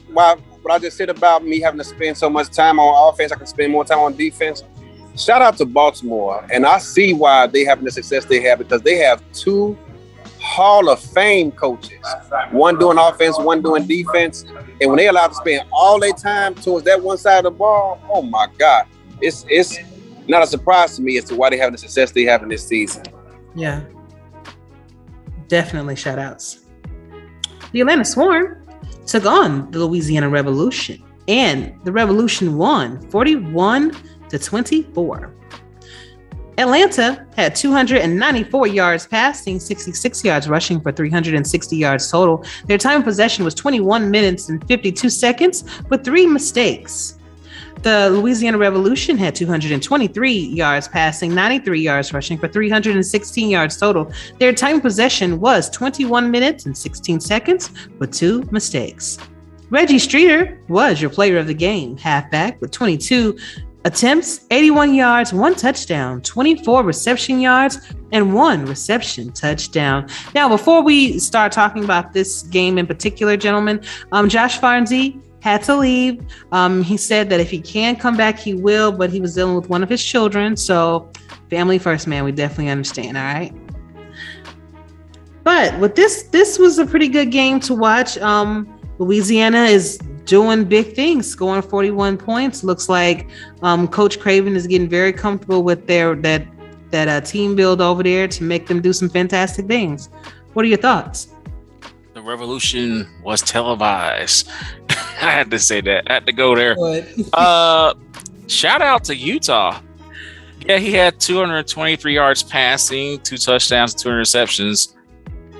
I just said about me having to spend so much time on offense, I can spend more time on defense. Shout out to Baltimore, and I see why they having the success they have, because they have 2 Hall of Fame coaches, one doing offense, one doing defense. And when they allowed to spend all their time towards that one side of the ball, oh my God, it's not a surprise to me as to why they have the success they have in this season. Yeah, definitely shout outs. The Atlanta Swarm took on the Louisiana Revolution, and the Revolution won 41-24. Atlanta had 294 yards passing, 66 yards rushing for 360 yards total. Their time of possession was 21 minutes and 52 seconds with 3 mistakes. The Louisiana Revolution had 223 yards passing, 93 yards rushing for 316 yards total. Their time of possession was 21 minutes and 16 seconds with 2 mistakes. Reggie Streeter was your player of the game, halfback with 22 attempts, 81 yards, 1 touchdown, 24 reception yards, and 1 reception touchdown. Now, before we start talking about this game in particular, gentlemen, Josh Farnsey had to leave. He said that if he can come back, he will, but he was dealing with one of his children. So family first, man. We definitely understand. All right. But with this was a pretty good game to watch. Louisiana is doing big things, scoring 41 points. Looks like Coach Craven is getting very comfortable with that team build over there to make them do some fantastic things. What are your thoughts? The Revolution was televised. I had to say that. I had to go there. Shout out to Utah. Yeah, he had 223 yards passing, 2 touchdowns, 2 interceptions,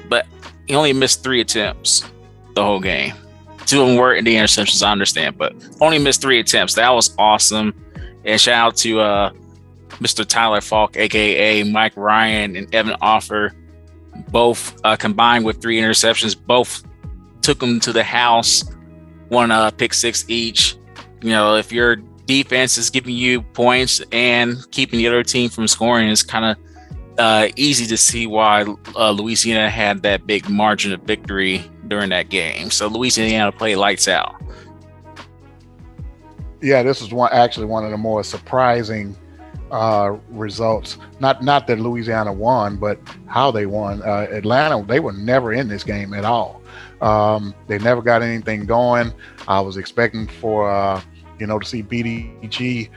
but he only missed 3 attempts the whole game. 2 of them were in the interceptions, I understand, but only missed 3 attempts. That was awesome. And shout out to Mr. Tyler Falk, aka Mike Ryan, and Evan Offer, both combined with 3 interceptions. Both took them to the house, 1 pick 6 each. You know, if your defense is giving you points and keeping the other team from scoring, it's kind of easy to see why Louisiana had that big margin of victory during that game. So Louisiana played lights out. Yeah, this was one of the more surprising results. Not that Louisiana won, but how they won. Atlanta, they were never in this game at all. They never got anything going. I was expecting for to see BDG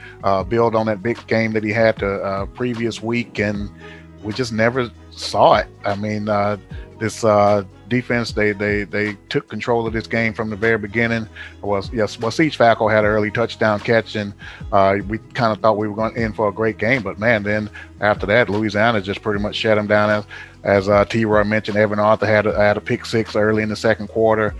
build on that big game that he had the previous week, and we just never saw it. I mean, this defense, they took control of this game from the very beginning. Siege Falco had an early touchdown catch, and we kind of thought we were going in for a great game. But man, then after that, Louisiana just pretty much shut them down. As T-Roy mentioned, Evan Arthur had a pick 6 early in the second quarter.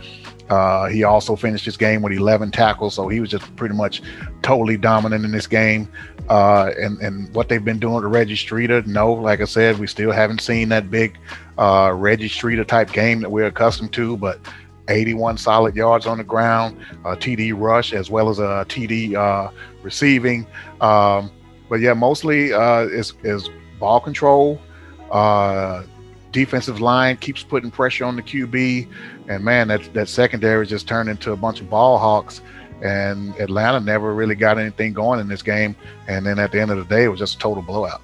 He also finished his game with 11 tackles, so he was just pretty much totally dominant in this game. And what they've been doing to Reggie Streeter, no, like I said, we still haven't seen that big Reggie Streeter type game that we're accustomed to, but 81 solid yards on the ground, TD rush, as well as a TD receiving. But yeah, mostly is ball control. Defensive line keeps putting pressure on the QB, and man, that secondary just turned into a bunch of ball hawks, and Atlanta never really got anything going in this game. And then at the end of the day, it was just a total blowout.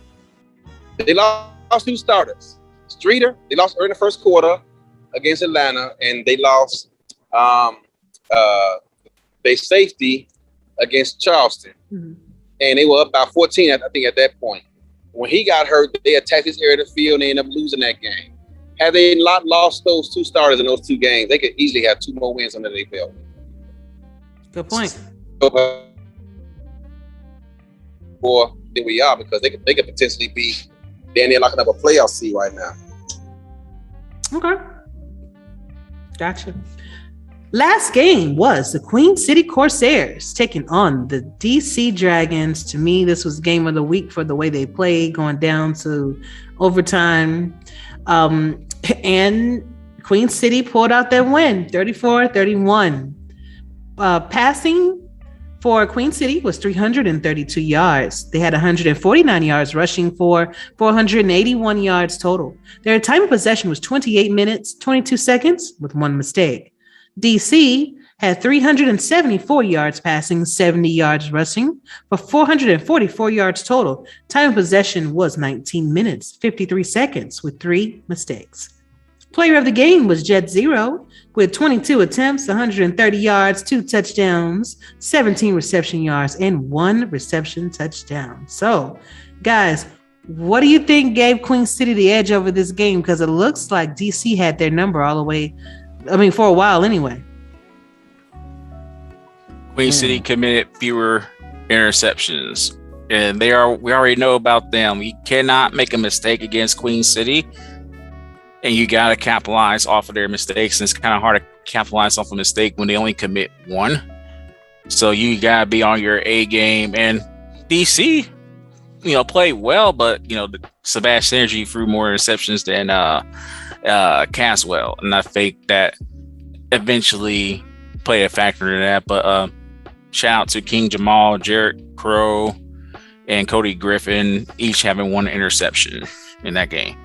They lost 2 starters. Streeter, they lost early in the first quarter against Atlanta, and they lost their safety against Charleston. Mm-hmm. And they were up by 14, I think, at that point. When he got hurt, they attacked his area of the field, and they ended up losing that game. Had they not lost those 2 starters in those 2 games, they could easily have 2 more wins under their belt. Good point. More than we are, because they could potentially be down there locking up a playoff seed right now. Okay. Gotcha. Last game was the Queen City Corsairs taking on the DC Dragons. To me, this was game of the week for the way they played, going down to overtime. And Queen City pulled out that win, 34-31. Passing for Queen City was 332 yards. They had 149 yards rushing for 481 yards total. Their time of possession was 28 minutes, 22 seconds with 1 mistake. DC had 374 yards passing, 70 yards rushing for 444 yards total. Time of possession was 19 minutes, 53 seconds with 3 mistakes. Player of the game was Jet Zero with 22 attempts, 130 yards, 2 touchdowns, 17 reception yards, and 1 reception touchdown. So, guys, what do you think gave Queen City the edge over this game? Because it looks like DC had their number all the way, for a while anyway. Queen City committed fewer interceptions And we already know about them. You cannot make a mistake against Queen City, and you got to capitalize off of their mistakes. And it's kind of hard to capitalize off a mistake when they only commit one. So you got to be on your A game. And DC, played well, but Sebastian Energy threw more interceptions than Caswell, and I think that eventually played a factor in that. But shout out to King Jamal, Jarrett Crow, and Cody Griffin, each having one interception in that game.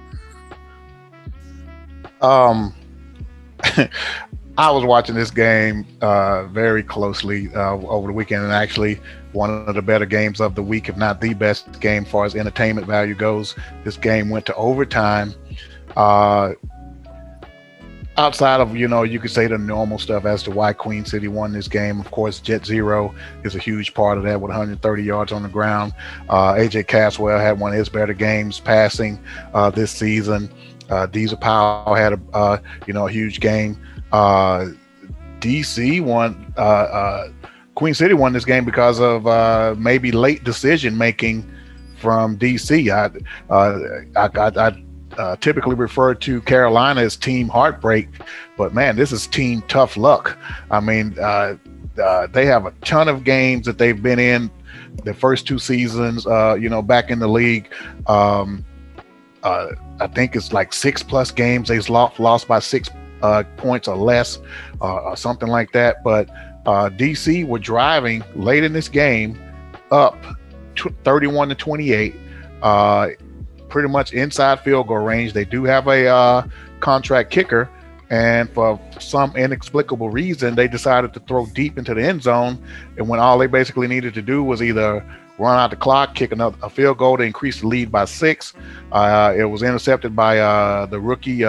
I was watching this game very closely over the weekend, and actually one of the better games of the week, if not the best game as far as entertainment value goes. This game went to overtime. Outside of, you could say the normal stuff as to why Queen City won this game. Of course, Jet Zero is a huge part of that with 130 yards on the ground. AJ Caswell had one of his better games passing this season. Diesel Powell had a huge game. DC won. Queen City won this game because of maybe late decision making from DC. I typically refer to Carolina as team heartbreak, but man, this is team tough luck. I mean, they have a ton of games that they've been in the first two seasons, back in the league. I think it's like 6+ games they've lost by 6 points or less, or something like that. But DC were driving late in this game up 31-28. Pretty much inside field goal range. They do have a contract kicker, and for some inexplicable reason, they decided to throw deep into the end zone. And when all they basically needed to do was either run out the clock, kick a field goal to increase the lead by 6. It was intercepted by the rookie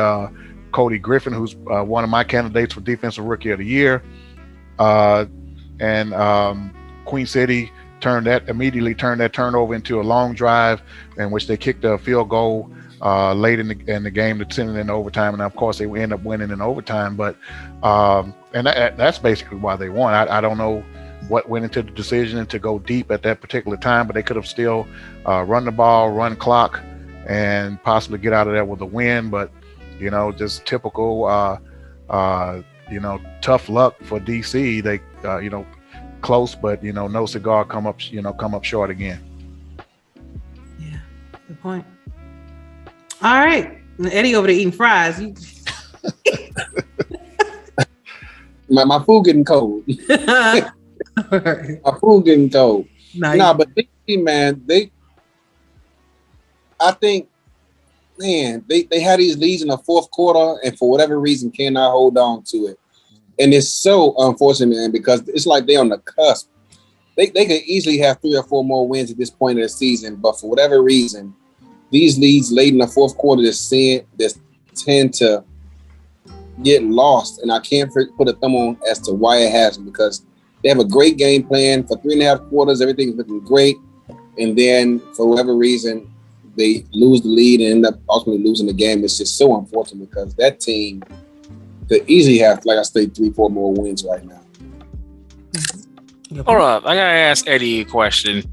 Cody Griffin, who's one of my candidates for Defensive Rookie of the Year. And Queen City immediately turned that turnover into a long drive in which they kicked a field goal late in the game to send it in overtime, and of course they end up winning in overtime. But and that's basically why they won. I don't know what went into the decision to go deep at that particular time, but they could have still run the ball, run clock, and possibly get out of there with a win. But just typical tough luck for DC. They close, but no cigar come up short again. Yeah, good point. All right, Eddie over there eating fries. My food getting cold. My food getting cold. Nice. But DC, man, I think they had these leads in the fourth quarter, and for whatever reason cannot hold on to it. And it's so unfortunate, man, because it's like they're on the cusp. They could easily have 3 or 4 more wins at this point of the season, but for whatever reason, these leads late in the fourth quarter just tend to get lost. And I can't put a thumb on as to why it happens, because they have a great game plan for 3.5 quarters. Everything's looking great. And then for whatever reason, they lose the lead and end up ultimately losing the game. It's just so unfortunate because that team could easily have, like I said, 3-4 more wins right now. Hold up, I gotta ask Eddie a question.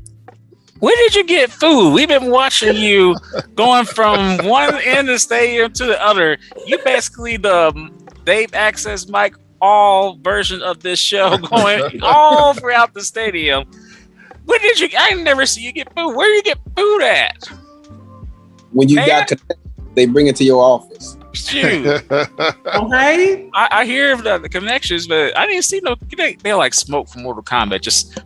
Where did you get food? We've been watching you going from one end of the stadium to the other. You basically the Dave Access Mike All version of this show, going all throughout the stadium. Where did you? I never see you get food. Where do you get food at? When you got to, they bring it to your office. Shoot. Okay. I hear the connections, but I didn't see no. They like smoke from Mortal Kombat just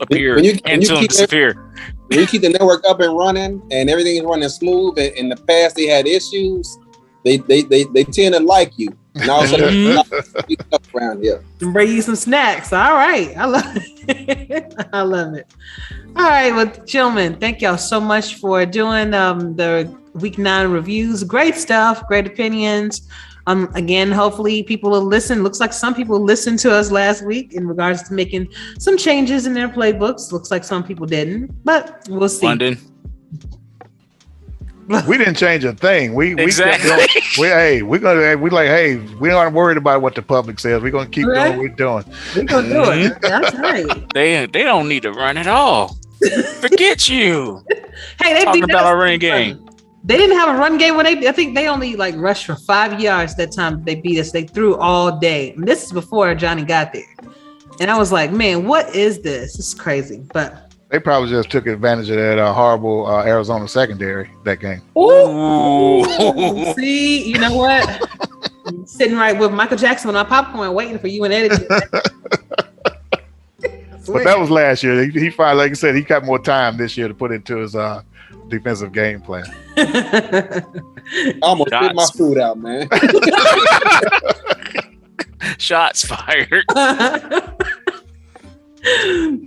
appear and disappear. When you keep the network up and running, and everything is running smooth, and in the past they had issues, they tend to like you. And all of a sudden, around here. Bring you some snacks. All right, I love it. I love it. All right, well, gentlemen, thank y'all so much for doing the Week 9 reviews. Great stuff, great opinions. Again, hopefully people will listen. Looks like some people listened to us last week in regards to making some changes in their playbooks. Looks like some people didn't, but we'll see. London. We didn't change a thing. Exactly. We aren't worried about what the public says. We're gonna keep doing what we're doing. We're gonna do it. That's right. They don't need to run at all. Forget you. Hey, they Talking beat about us. our running game. They didn't have a run game when I think they only like rushed for 5 yards that time they beat us. They threw all day. And this is before Johnny got there. And I was like, man, what is this? This is crazy. But They probably just took advantage of that horrible Arizona secondary that game. Ooh. See, you know what? I'm sitting right with Michael Jackson on our popcorn waiting for you and Eddie. But that was last year. He finally, like I said, he got more time this year to put into his defensive game plan. I almost spit my food out, man. Shots fired.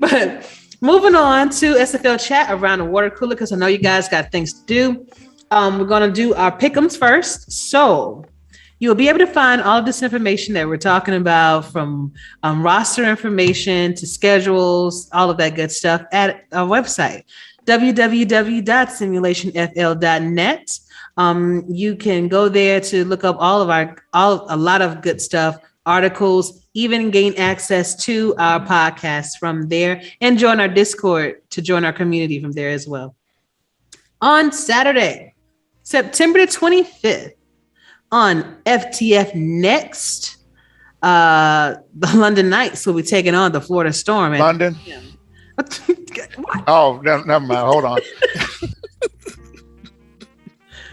But moving on to SFL Chat around the water cooler, because I know you guys got things to do. We're going to do our Pickems first. So you'll be able to find all of this information that we're talking about, from roster information to schedules, all of that good stuff at our website, www.simulationfl.net. You can go there to look up a lot of good stuff, articles, even gain access to our podcast from there, and join our Discord to join our community from there as well. On Saturday, September the 25th, on FTF Next, the London Knights will be taking on the Florida Storm. London? What? Oh, never mind. Hold on.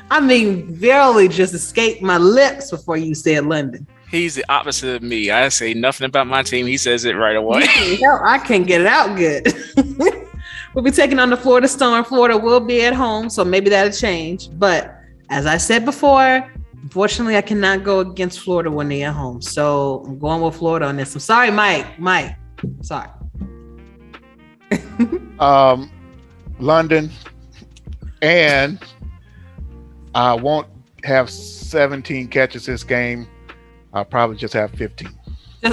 I mean, barely just escaped my lips before you said London. He's the opposite of me. I say nothing about my team. He says it right away. Hell, I can't get it out good. We'll be taking on the Florida Storm. Florida will be at home, so maybe that'll change. But as I said before, unfortunately, I cannot go against Florida when they're at home. So I'm going with Florida on this. I'm sorry, Mike. Sorry. London, and I won't have 17 catches this game. I'll probably just have 15.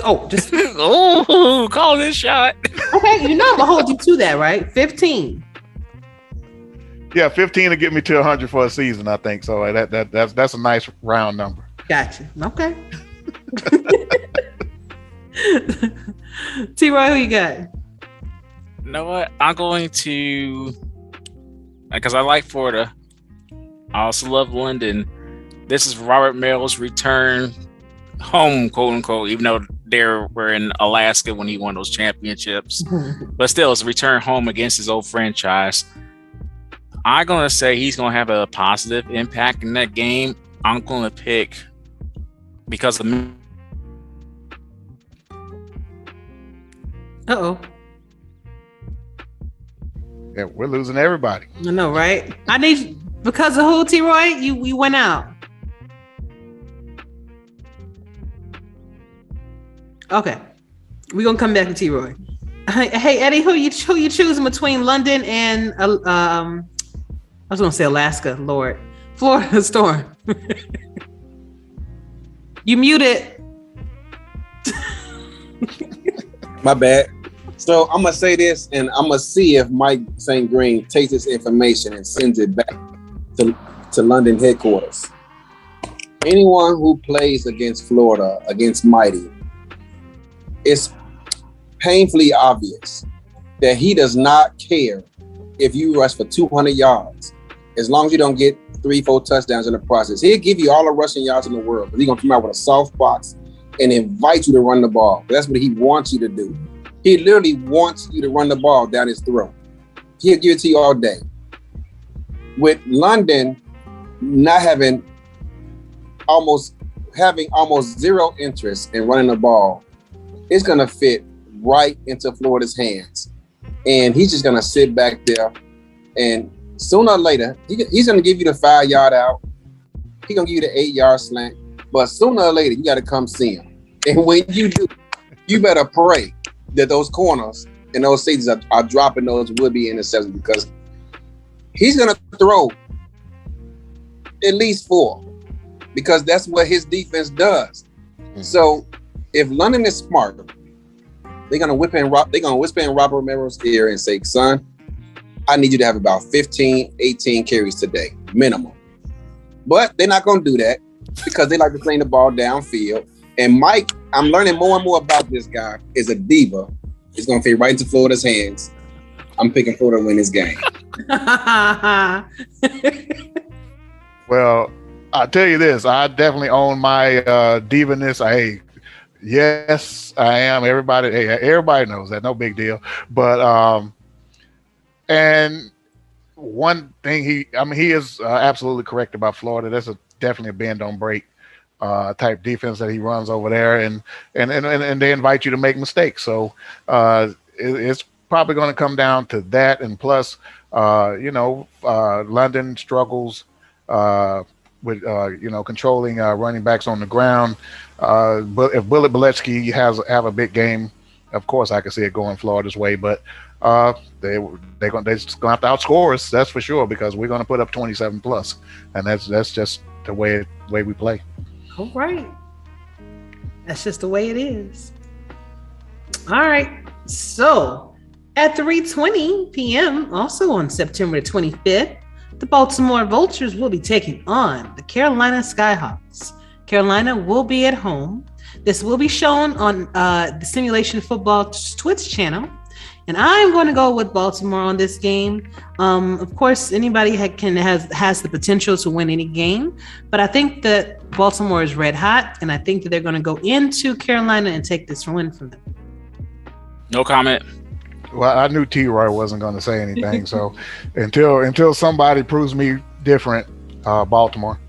Oh, call this shot. Okay, you know I'm gonna hold you to that, right? 15. Yeah, 15 to get me to 100 for a season, I think. So that's a nice round number. Gotcha. Okay. T-Roy, who you got? You know what? I'm going to, because I like Florida. I also love London. This is Robert Merrill's return home, quote unquote, even though they were in Alaska when he won those championships. But still, it's a return home against his old franchise. I'm going to say he's going to have a positive impact in that game. I'm going to pick, because of me. Uh-oh. Yeah, we're losing everybody. I know, right? I need, because of who, T-Roy? We went out. Okay. We're going to come back to T-Roy. Hey, Eddie, who you choosing between London and, I was going to say Alaska, Lord. Florida Storm. You muted. My bad. So I'm gonna say this, and I'm gonna see if Mike St. Green takes this information and sends it back to London headquarters. Anyone who plays against Florida, against Mighty, it's painfully obvious that he does not care if you rush for 200 yards, as long as you don't get 3-4 touchdowns in the process. He'll give you all the rushing yards in the world, but he's gonna come out with a soft box and invite you to run the ball. That's what he wants you to do. He literally wants you to run the ball down his throat. He'll give it to you all day. With London not having almost zero interest in running the ball, it's gonna fit right into Florida's hands. And he's just gonna sit back there, and sooner or later, he's gonna give you the 5-yard out. He's gonna give you the 8-yard slant. But sooner or later, you gotta come see him. And when you do, you better pray that those corners and those safeties are dropping those would-be interceptions, because he's gonna throw at least 4, because that's what his defense does. So if London is smart, they're gonna whisper in Robert Romero's ear and say, son, I need you to have about 15, 18 carries today, minimum. But they're not gonna do that, because they like to play the ball downfield. And Mike, I'm learning more and more about this guy, is a diva. It's gonna fit right into Florida's hands. I'm picking Florida to win this game. Well, I'll tell you this. I definitely own my diva-ness. Yes, I am. Everybody knows that. No big deal. But and one thing he is absolutely correct about Florida. That's definitely a bend don't break type defense that he runs over there, and they invite you to make mistakes. So it's probably going to come down to that, and plus, London struggles with controlling running backs on the ground. But if Bullet Biletsky have a big game, of course I can see it going Florida's way. But they're just gonna have to outscore us, that's for sure, because we're gonna put up 27 plus, and that's just the way we play. All right, that's just the way it is. All right, so at 3:20 p.m., also on September 25th, the Baltimore Vultures will be taking on the Carolina Skyhawks. Carolina will be at home. This will be shown on the Simulation Football Twitch channel. And I'm going to go with Baltimore on this game. Of course, anybody has the potential to win any game, but I think that Baltimore is red hot, and I think that they're going to go into Carolina and take this win from them. No comment. Well, I knew T-Roy wasn't going to say anything, so until somebody proves me different, Baltimore.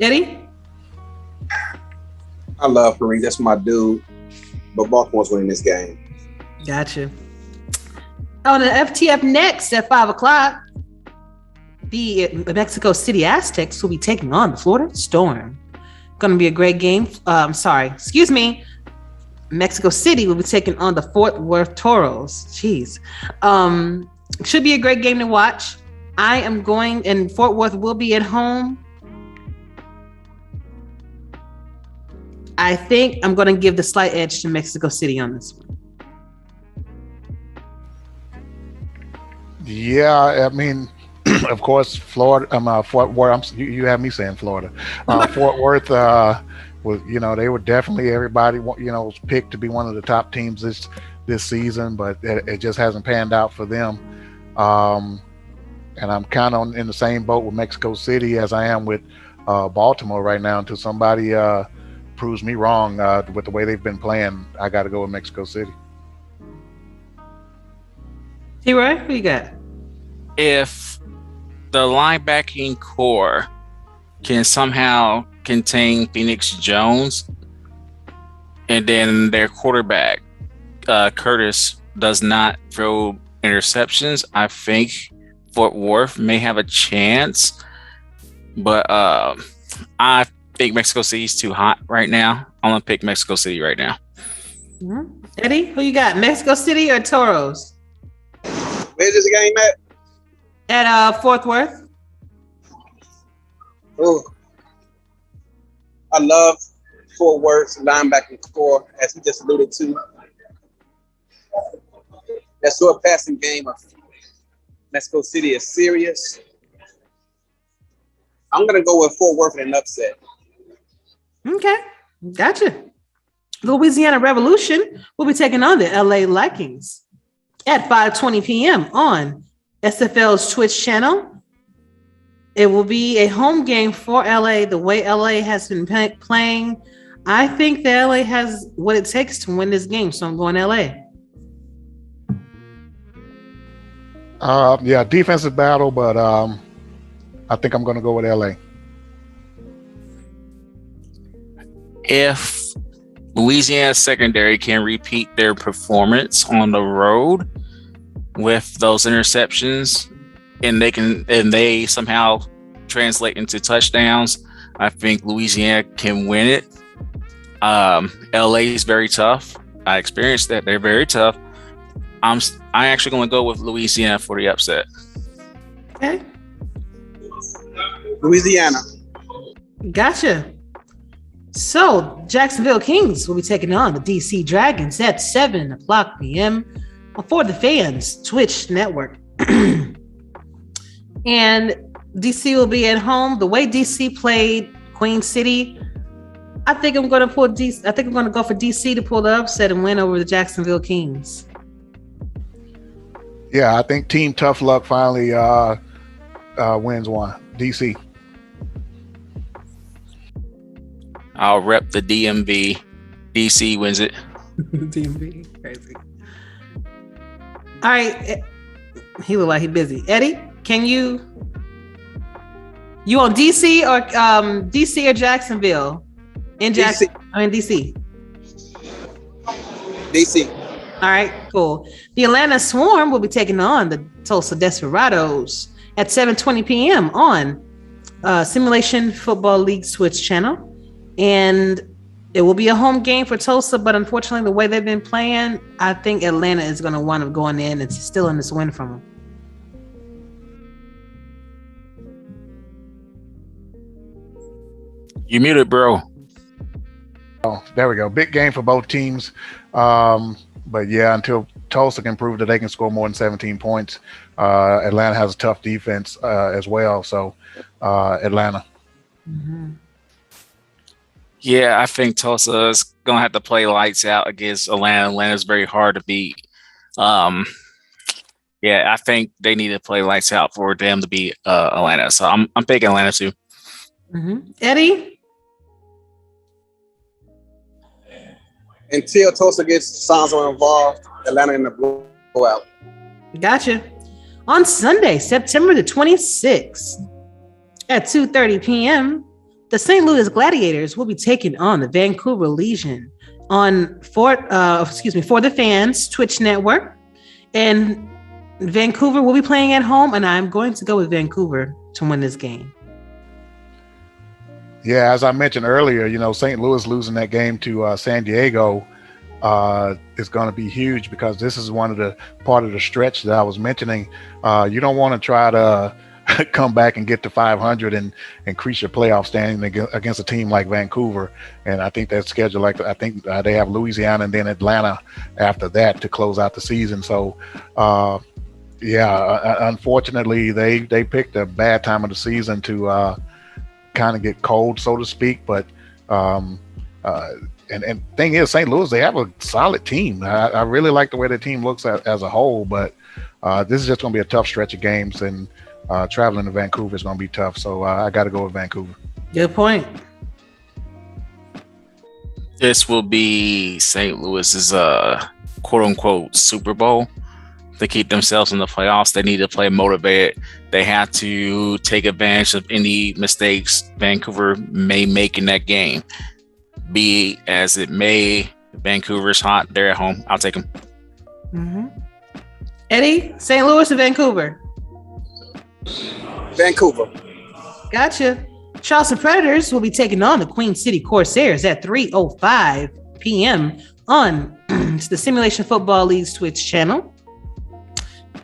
Eddie? I love Paris. That's my dude. But Baltimore's winning this game. Gotcha. On the FTF next at 5 o'clock, the Mexico City Aztecs will be taking on the Florida Storm. Going to be a great game. Mexico City will be taking on the Fort Worth Toros. Jeez. Should be a great game to watch. I am going, and Fort Worth will be at home. I think I'm going to give the slight edge to Mexico City on this one. Yeah, I mean, of course, Florida. Fort Worth. You have me saying Florida. Fort Worth. They were definitely, everybody was picked to be one of the top teams this season, but it just hasn't panned out for them. And I'm kind of in the same boat with Mexico City as I am with Baltimore right now. Until somebody proves me wrong with the way they've been playing, I got to go with Mexico City. T-Roy, who you got? If the linebacking core can somehow contain Phoenix Jones, and then their quarterback Curtis does not throw interceptions, I think Fort Worth may have a chance. But I think Mexico City's too hot right now. I'm gonna pick Mexico City right now. Mm-hmm. Eddie, who you got? Mexico City or Toros? Where's this game at? At Fort Worth. Oh, I love Fort Worth's linebacking core, as he just alluded to. That short passing game of Mexico City is serious. I'm going to go with Fort Worth in an upset. Okay, gotcha. Louisiana Revolution will be taking on the LA Vikings at 5:20 p.m. on SFL's Twitch channel. It will be a home game for LA. The way LA has been playing, I think that LA has what it takes to win this game, so I'm going LA. Defensive battle, but I think I'm going to go with LA. If Louisiana secondary can repeat their performance on the road with those interceptions, and they somehow translate into touchdowns, I think Louisiana can win it. LA is very tough. I experienced that. They're very tough. I'm actually going to go with Louisiana for the upset. Okay. Louisiana. Gotcha. So Jacksonville Kings will be taking on the DC Dragons at 7 o'clock p.m. for the Fans Twitch network. And DC will be at home. The way DC played Queen City, I think I'm going to pull DC. I think I'm going to go for DC to pull the upset and win over the Jacksonville Kings. Yeah, I think Team Tough Luck finally wins one. DC. I'll rep the DMV. DC wins it. DMV, crazy. All right, he look like he's busy. Eddie, can you on DC or Jacksonville? In Jackson, DC. DC. All right, cool. The Atlanta Swarm will be taking on the Tulsa Desperados at 7:20 p.m. on Simulation Football League Switch channel, and it will be a home game for Tulsa. But unfortunately, the way they've been playing, I think Atlanta is going to wind up going in and stealing this win from them. You muted, bro. Oh, there we go. Big game for both teams. But yeah, until Tulsa can prove that they can score more than 17 points, Atlanta has a tough defense as well. So Atlanta. Mm-hmm. Yeah, I think Tulsa is going to have to play lights out against Atlanta. Atlanta's very hard to beat. Yeah, I think they need to play lights out for them to beat Atlanta. So I'm picking Atlanta too. Mm-hmm. Eddie? Until Tulsa gets Sanzo involved, Atlanta in the blowout. Gotcha. On Sunday, September the 26th at 2:30 p.m., the St. Louis Gladiators will be taking on the Vancouver Legion for the Fans Twitch network. And Vancouver will be playing at home, and I'm going to go with Vancouver to win this game. Yeah, as I mentioned earlier, St. Louis losing that game to San Diego is going to be huge, because this is one of the part of the stretch that I was mentioning. You don't want to try to come back and get to 500 and increase your playoff standing against a team like Vancouver. And I think that schedule, I think they have Louisiana and then Atlanta after that to close out the season. So, unfortunately, they picked a bad time of the season to kind of get cold, so to speak. But and thing is, St. Louis, they have a solid team. I really like the way the team looks as a whole, but this is just going to be a tough stretch of games, and traveling to Vancouver is going to be tough. So I got to go with Vancouver. Good point. This will be St. Louis's quote unquote Super Bowl. To keep themselves in the playoffs, they need to play motivated. They have to take advantage of any mistakes Vancouver may make in that game. Be as it may, Vancouver's hot. They're at home. I'll take them. Mm-hmm. Eddie, St. Louis or Vancouver? Vancouver. Gotcha. Charleston Predators will be taking on the Queen City Corsairs at 3:05 p.m. on the Simulation Football League's Twitch channel.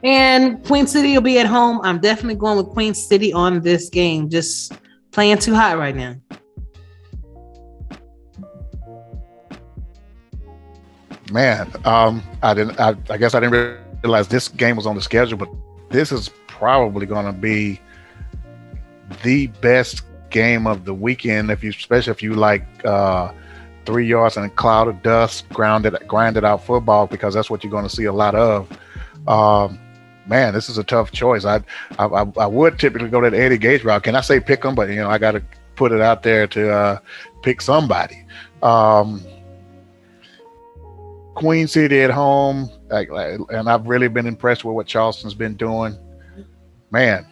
And Queen City will be at home. I'm definitely going with Queen City on this game. Just playing too hot right now. Man, I guess I didn't realize this game was on the schedule, but this is probably going to be the best game of the weekend, especially if you like 3 yards and a cloud of dust, grinded out football, because that's what you're going to see a lot of. Man, this is a tough choice. I would typically go to the Eddie Gage route. Can I say pick them? But I got to put it out there to pick somebody. Queen City at home, and I've really been impressed with what Charleston's been doing. Man,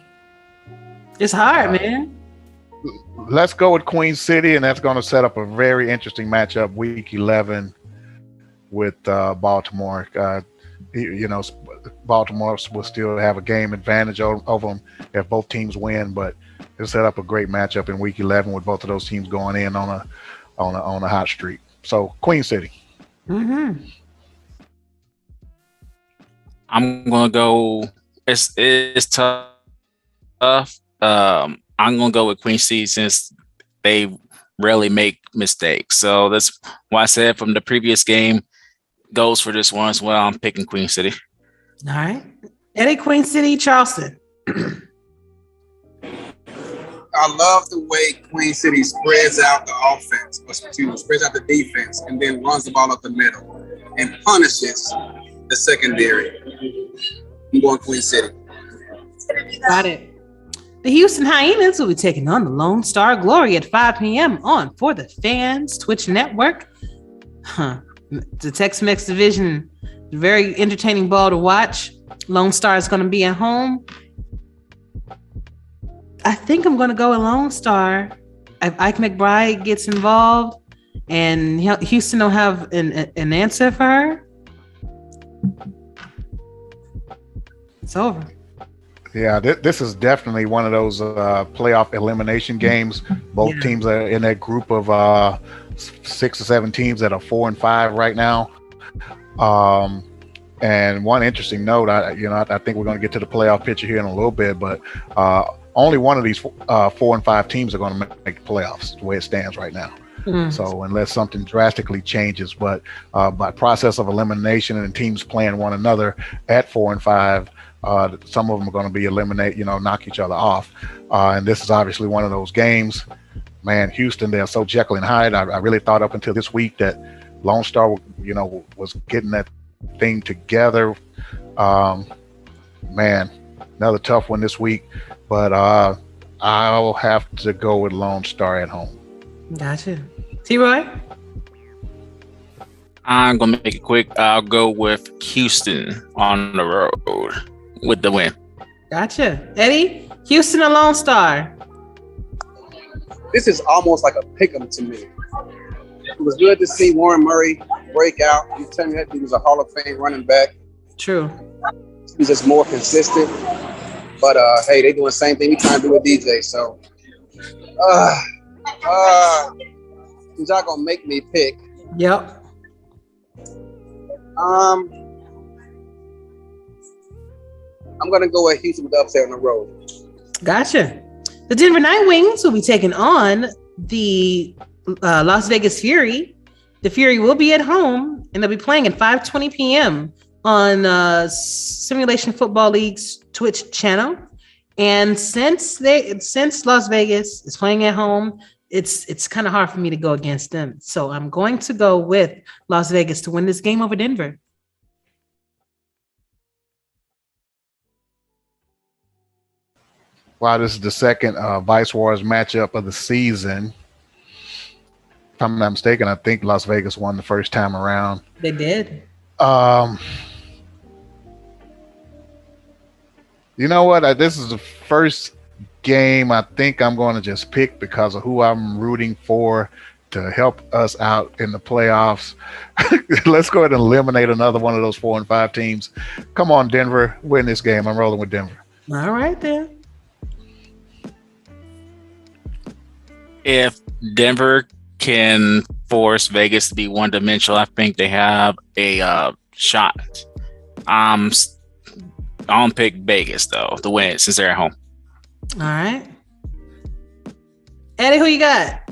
it's hard, man. Let's go with Queen City, and that's going to set up a very interesting matchup, Week 11 with Baltimore. Baltimore will still have a game advantage over them if both teams win, but it'll set up a great matchup in Week 11 with both of those teams going in on a hot streak. So Queen City. Mm-hmm. I'm gonna go. It's tough. I'm gonna go with Queen City since they rarely make mistakes. So that's why I said from the previous game goes for this one as well. I'm picking Queen City. All right, Eddie, Queen City, Charleston. All I love the way Queen City spreads out the offense, or spreads out the defense, and then runs the ball up the middle and punishes the secondary. I'm going Queen City. Got it. The Houston Hyenas will be taking on the Lone Star Glory at 5 p.m. on For the Fans Twitch network. The Tex-Mex division, very entertaining ball to watch. Lone Star is going to be at home. I think I'm going to go with Lone Star. If Ike McBride gets involved and Houston will have an answer for her, it's over. Yeah, this is definitely one of those playoff elimination games. Both teams are in that group of 6 or 7 teams that are 4 and 5 right now. And one interesting note, I think we're going to get to the playoff picture here in a little bit, but only one of these 4 and 5 teams are going to make the playoffs the way it stands right now. So unless something drastically changes, but by process of elimination and teams playing one another at 4 and 5, some of them are going to be knock each other off. And this is obviously one of those games. Man, Houston, they're so Jekyll and Hyde. I really thought up until this week that Lone Star, was getting that thing together. Man, another tough one this week, but I'll have to go with Lone Star at home. Gotcha. T-Roy? I'm going to make it quick. I'll go with Houston on the road with the win. Gotcha. Eddie? Houston or Lone Star? This is almost like a pick'em to me. It was good to see Warren Murray break out. You tell me that he was a Hall of Fame running back. True. He's just more consistent. But hey, they doing the same thing we trying to do with DJ. So y'all gonna make me pick. Yep. I'm gonna go with Houston with the upset on the road. Gotcha. The Denver Nightwings will be taking on the Las Vegas Fury. The Fury will be at home, and they'll be playing at 5:20 p.m. on Simulation Football League's Twitch channel. And since Las Vegas is playing at home, it's kind of hard for me to go against them. So I'm going to go with Las Vegas to win this game over Denver. Wow, this is the second Vice Wars matchup of the season. If I'm not mistaken, I think Las Vegas won the first time around. They did. You know what? This is the first game I think I'm going to just pick because of who I'm rooting for to help us out in the playoffs. Let's go ahead and eliminate another one of those 4 and 5 teams. Come on, Denver, win this game. I'm rolling with Denver. All right, then. If Denver can force Vegas to be one-dimensional, I think they have a shot. I'll pick Vegas, though, to win since they're at home. All right. Eddie, who you got?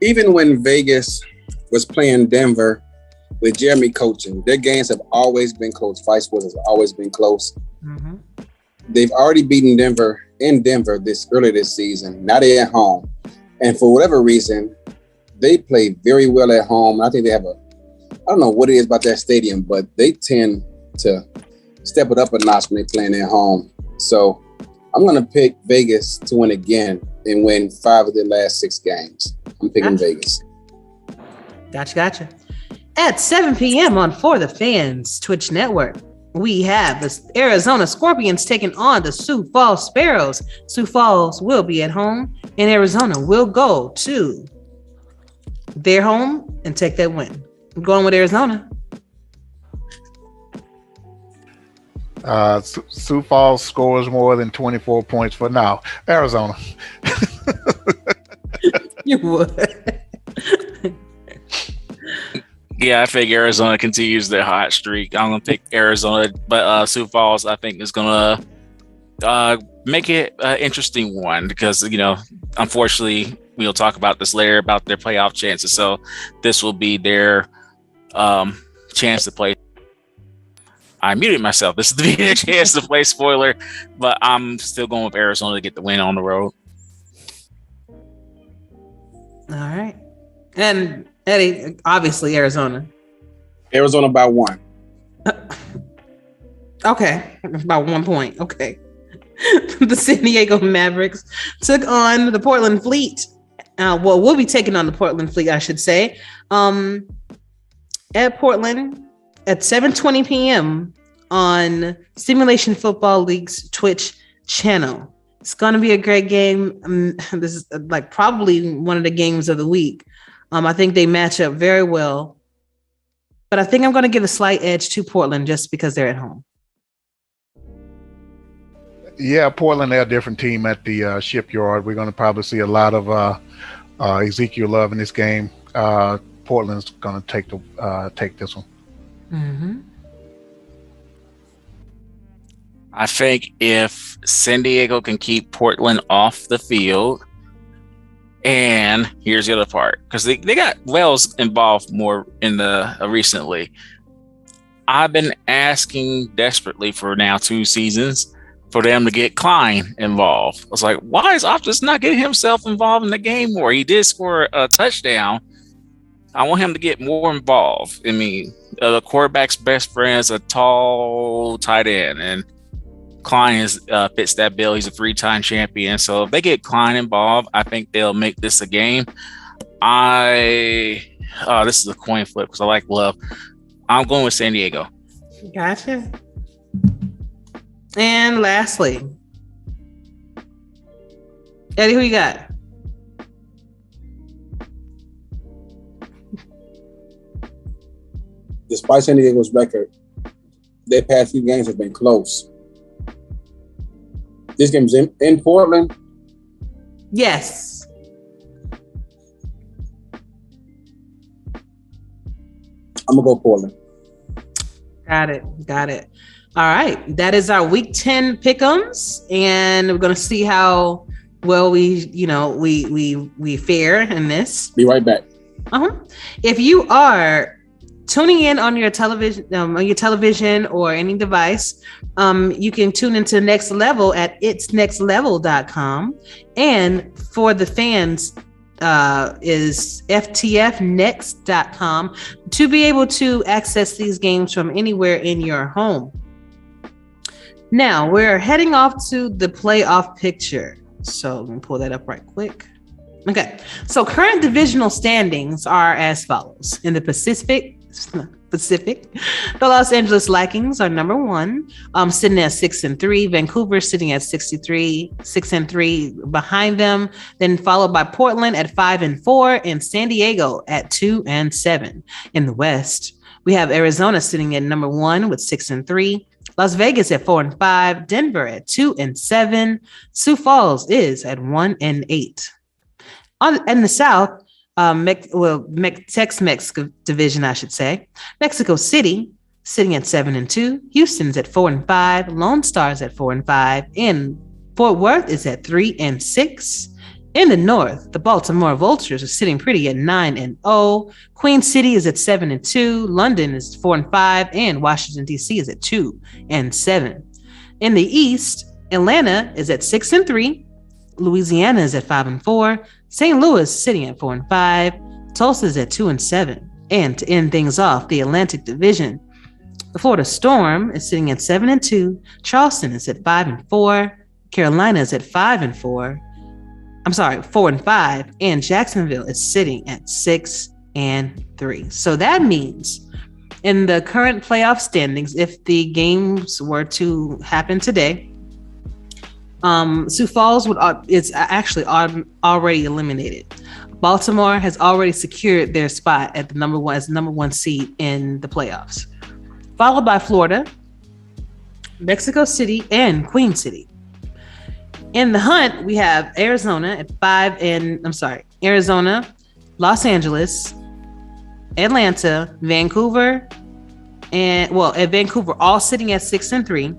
Even when Vegas was playing Denver with Jeremy coaching, their games have always been close. Vice Wars has always been close. Mm-hmm. They've already beaten Denver in Denver earlier this season. Now they're at home. And for whatever reason, they play very well at home. I think they have I don't know what it is about that stadium, but they tend to step it up a notch when they're playing at home. So I'm going to pick Vegas to win again and win 5 of their last 6 games. I'm picking Vegas. Gotcha. At 7 p.m. on For the Fans Twitch network, we have the Arizona Scorpions taking on the Sioux Falls Sparrows. Sioux Falls will be at home, and Arizona will go to their home and take that win. I'm going with Arizona. Sioux Falls scores more than 24 points for now. Arizona. You would. Yeah, I think Arizona continues their hot streak. I'm going to pick Arizona, but Sioux Falls, I think, is going to make it an interesting one because, unfortunately, we'll talk about this later about their playoff chances. So this will be their chance to play. I muted myself. This is the chance to play spoiler, but I'm still going with Arizona to get the win on the road. All right. And Eddie, obviously Arizona. Arizona by 1. Okay. About 1 point. Okay. The San Diego Mavericks took on the Portland Fleet. Well, we'll be taking on the Portland Fleet, I should say. At Portland at 7:20 p.m. on Simulation Football League's Twitch channel. It's going to be a great game. This is like probably one of the games of the week. I think they match up very well. But I think I'm going to give a slight edge to Portland just because they're at home. Yeah, Portland, they're a different team at the shipyard. We're going to probably see a lot of Ezekiel Love in this game. Portland's going to take this one. Mm-hmm. I think if San Diego can keep Portland off the field, and here's the other part, because they got Welsh involved more in the recently. I've been asking desperately for now 2 seasons for them to get Klein involved. I was like, why is Ophiuchus not getting himself involved in the game more? He did score a touchdown. I want him to get more involved. I mean, the quarterback's best friend is a tall tight end, and Klein fits that bill. He's a 3-time champion. So if they get Klein involved, I think they'll make this a game. This is a coin flip because I like Love. I'm going with San Diego. Gotcha. And lastly, Eddie, who you got? Despite San Diego's record, their past few games have been close. This game's in Portland. Yes. I'm gonna go Portland. Got it. All right. That is our week 10 pick'ems, and we're gonna see how well we fare in this. Be right back. If you are tuning in on your television or any device, you can tune into Next Level at itsnextlevel.com, and for the fans is ftfnext.com to be able to access these games from anywhere in your home. Now we're heading off to the playoff picture, so let me pull that up right quick. Okay, so current divisional standings are as follows. In the Pacific, the Los Angeles Vikings are number 1, sitting at 6-3. Vancouver sitting at 6-3 behind them, then followed by Portland at 5-4 and San Diego at 2-7. In the West, we have Arizona sitting at number 1 with 6-3. Las Vegas at 4-5. Denver at 2-7. Sioux Falls is at 1-8. In the South, Tex-Mex division, I should say. Mexico City sitting at 7-2. Houston's at 4-5. Lone Star's at 4-5. And Fort Worth is at 3-6. In the North, the Baltimore Vultures are sitting pretty at 9-0. Queen City is at 7-2. London is 4-5, and Washington D.C. is at 2-7. In the East, Atlanta is at 6-3. Louisiana is at 5-4. St. Louis sitting at 4-5. Tulsa is at 2-7. And to end things off, the Atlantic Division, the Florida Storm is sitting at 7-2. Charleston is at 5-4. Carolina is at 4-5. And Jacksonville is sitting at 6-3. So that means in the current playoff standings, if the games were to happen today, Sioux Falls is actually already eliminated. Baltimore has already secured their spot at the number 1 seed in the playoffs, followed by Florida, Mexico City, and Queen City. In the hunt, we have Arizona at 5 Arizona, Los Angeles, Atlanta, Vancouver, at Vancouver, all sitting at 6-3.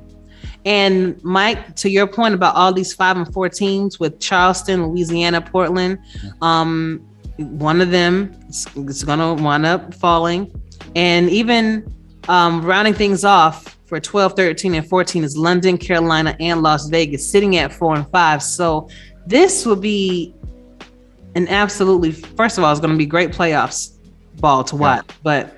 And Mike, to your point about all these 5-4 teams with Charleston, Louisiana, Portland, one of them is going to wind up falling. And even rounding things off, for 12, 13, and 14 is London, Carolina, and Las Vegas, sitting at 4 and 5. So this will be an absolutely, first of all, it's going to be great playoffs ball to watch, but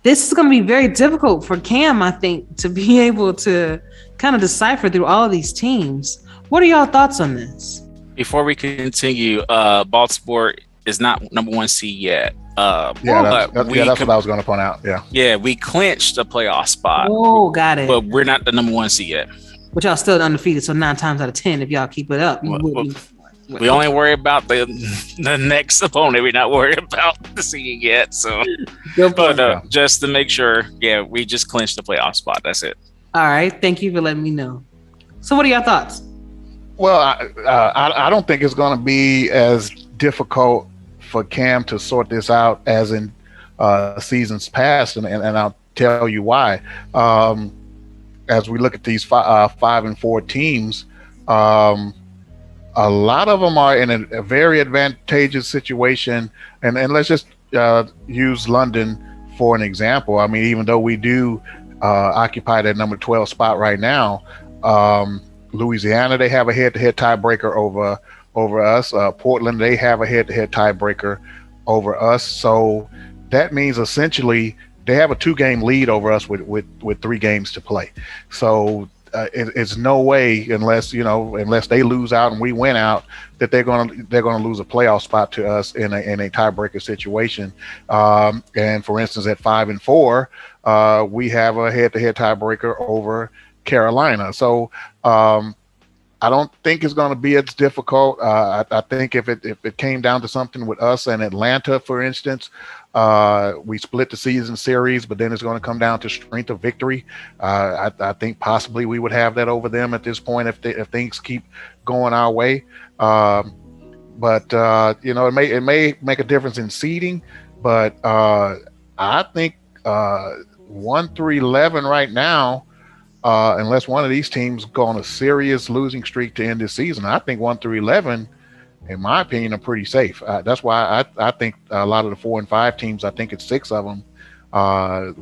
this is going to be very difficult for Cam, I think, to be able to kind of decipher through all of these teams. What are y'all thoughts on this? Before we continue, Baltimore is not number 1 seed yet. That's what I was going to point out. Yeah, we clinched a playoff spot. Oh, got it. But we're not the number 1 seed yet. But y'all still undefeated, so 9 times out of 10, if y'all keep it up, we only worry about the next opponent. We're not worried about the seeding yet. So, but just to make sure, we just clinched the playoff spot. That's it. All right. Thank you for letting me know. So, what are your thoughts? Well, I don't think it's going to be as difficult for Cam to sort this out as in seasons past, and I'll tell you why. As we look at these 5 and 4 teams, a lot of them are in a very advantageous situation, and let's just use London for an example. I mean, even though we do occupy that number 12 spot right now, Louisiana, they have a head-to-head tiebreaker over us. Portland, they have a head-to-head tiebreaker over us. So that means essentially they have a 2-game lead over us with 3 games to play. So it's no way, unless they lose out and we win out, that they're going to lose a playoff spot to us in a tiebreaker situation. And for instance, at 5 and 4, we have a head-to-head tiebreaker over Carolina. So I don't think it's going to be as difficult. I think if it came down to something with us and Atlanta, for instance, we split the season series, but then it's going to come down to strength of victory. I think possibly we would have that over them at this point if things keep going our way. But it may make a difference in seeding. But I think 1 through 11 right now, unless one of these teams go on a serious losing streak to end this season, I think 1 through 11, in my opinion, are pretty safe. That's why I think a lot of the 4 and 5 teams, I think it's 6 of them,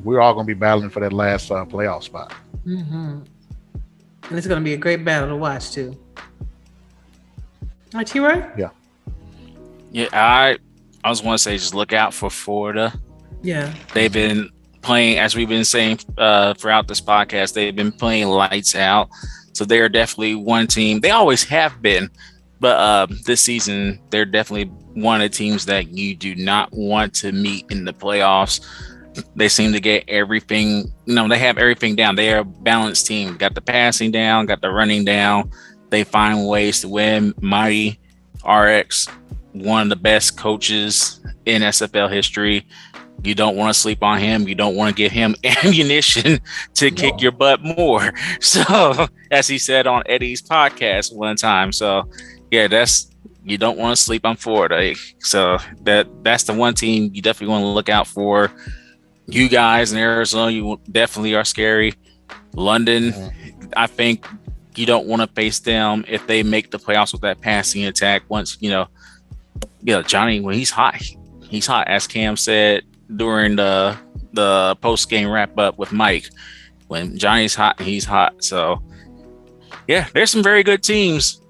we're all going to be battling for that last playoff spot. Mm-hmm. And it's going to be a great battle to watch, too. All right, T-Roy? Yeah, I was going to say just look out for Florida. Yeah. They've been playing, as we've been saying throughout this podcast, they've been playing lights out. So they're definitely one team. They always have been. But this season, they're definitely one of the teams that you do not want to meet in the playoffs. They seem to get everything. They have everything down. They are a balanced team. Got the passing down, got the running down. They find ways to win. Mighty RX, one of the best coaches in SFL history. You don't want to sleep on him. You don't want to give him ammunition to kick your butt more. So, as he said on Eddie's podcast one time. So, yeah, you don't want to sleep on Florida. So that's the one team you definitely want to look out for. You guys in Arizona, you definitely are scary. London, I think you don't want to face them if they make the playoffs with that passing attack. Once Johnny, when he's hot, as Cam said during the post-game wrap-up with Mike. When Johnny's hot, he's hot. So, yeah, there's some very good teams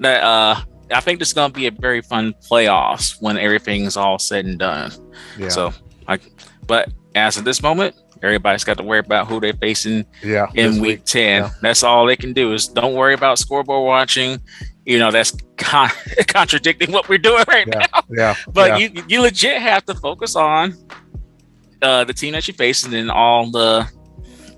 that I think this is going to be a very fun playoffs when everything's all said and done. Yeah. So, but as of this moment, everybody's got to worry about who they're facing in week 10. Yeah. That's all they can do is don't worry about scoreboard watching. That's contradicting what we're doing right now. Yeah. But you legit have to focus on the team that you face, and then all the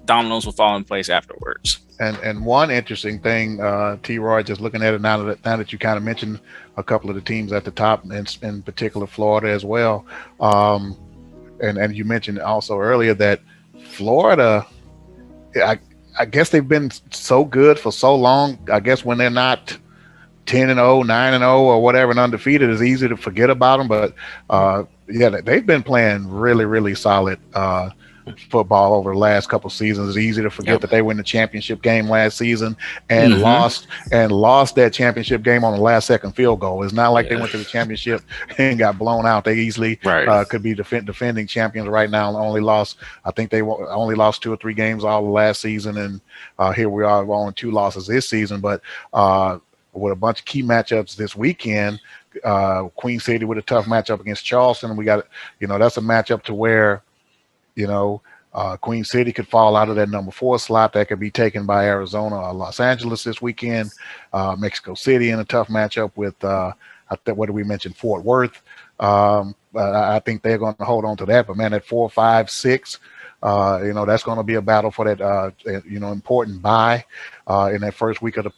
dominoes will fall in place afterwards. And one interesting thing, T-Roy, just looking at it now that you kind of mentioned a couple of the teams at the top, and in particular Florida as well. And you mentioned also earlier that Florida, I guess they've been so good for so long. I guess when they're not 10-0, 9-0, or whatever, and undefeated, it's easy to forget about them. But they've been playing really, really solid football over the last couple seasons. It's easy to forget that they won the championship game last season and lost that championship game on the last second field goal. It's not like they went to the championship and got blown out. They easily could be defending champions right now. I think they only lost 2 or 3 games all of last season, and here we are only 2 losses this season. But with a bunch of key matchups this weekend, Queen City with a tough matchup against Charleston. We got, that's a matchup to where, Queen City could fall out of that number 4 slot that could be taken by Arizona or Los Angeles this weekend. Mexico City in a tough matchup with, what did we mention, Fort Worth. I think they're going to hold on to that. But, man, at 4, 5, 6, that's going to be a battle for that, important bye in that first week of the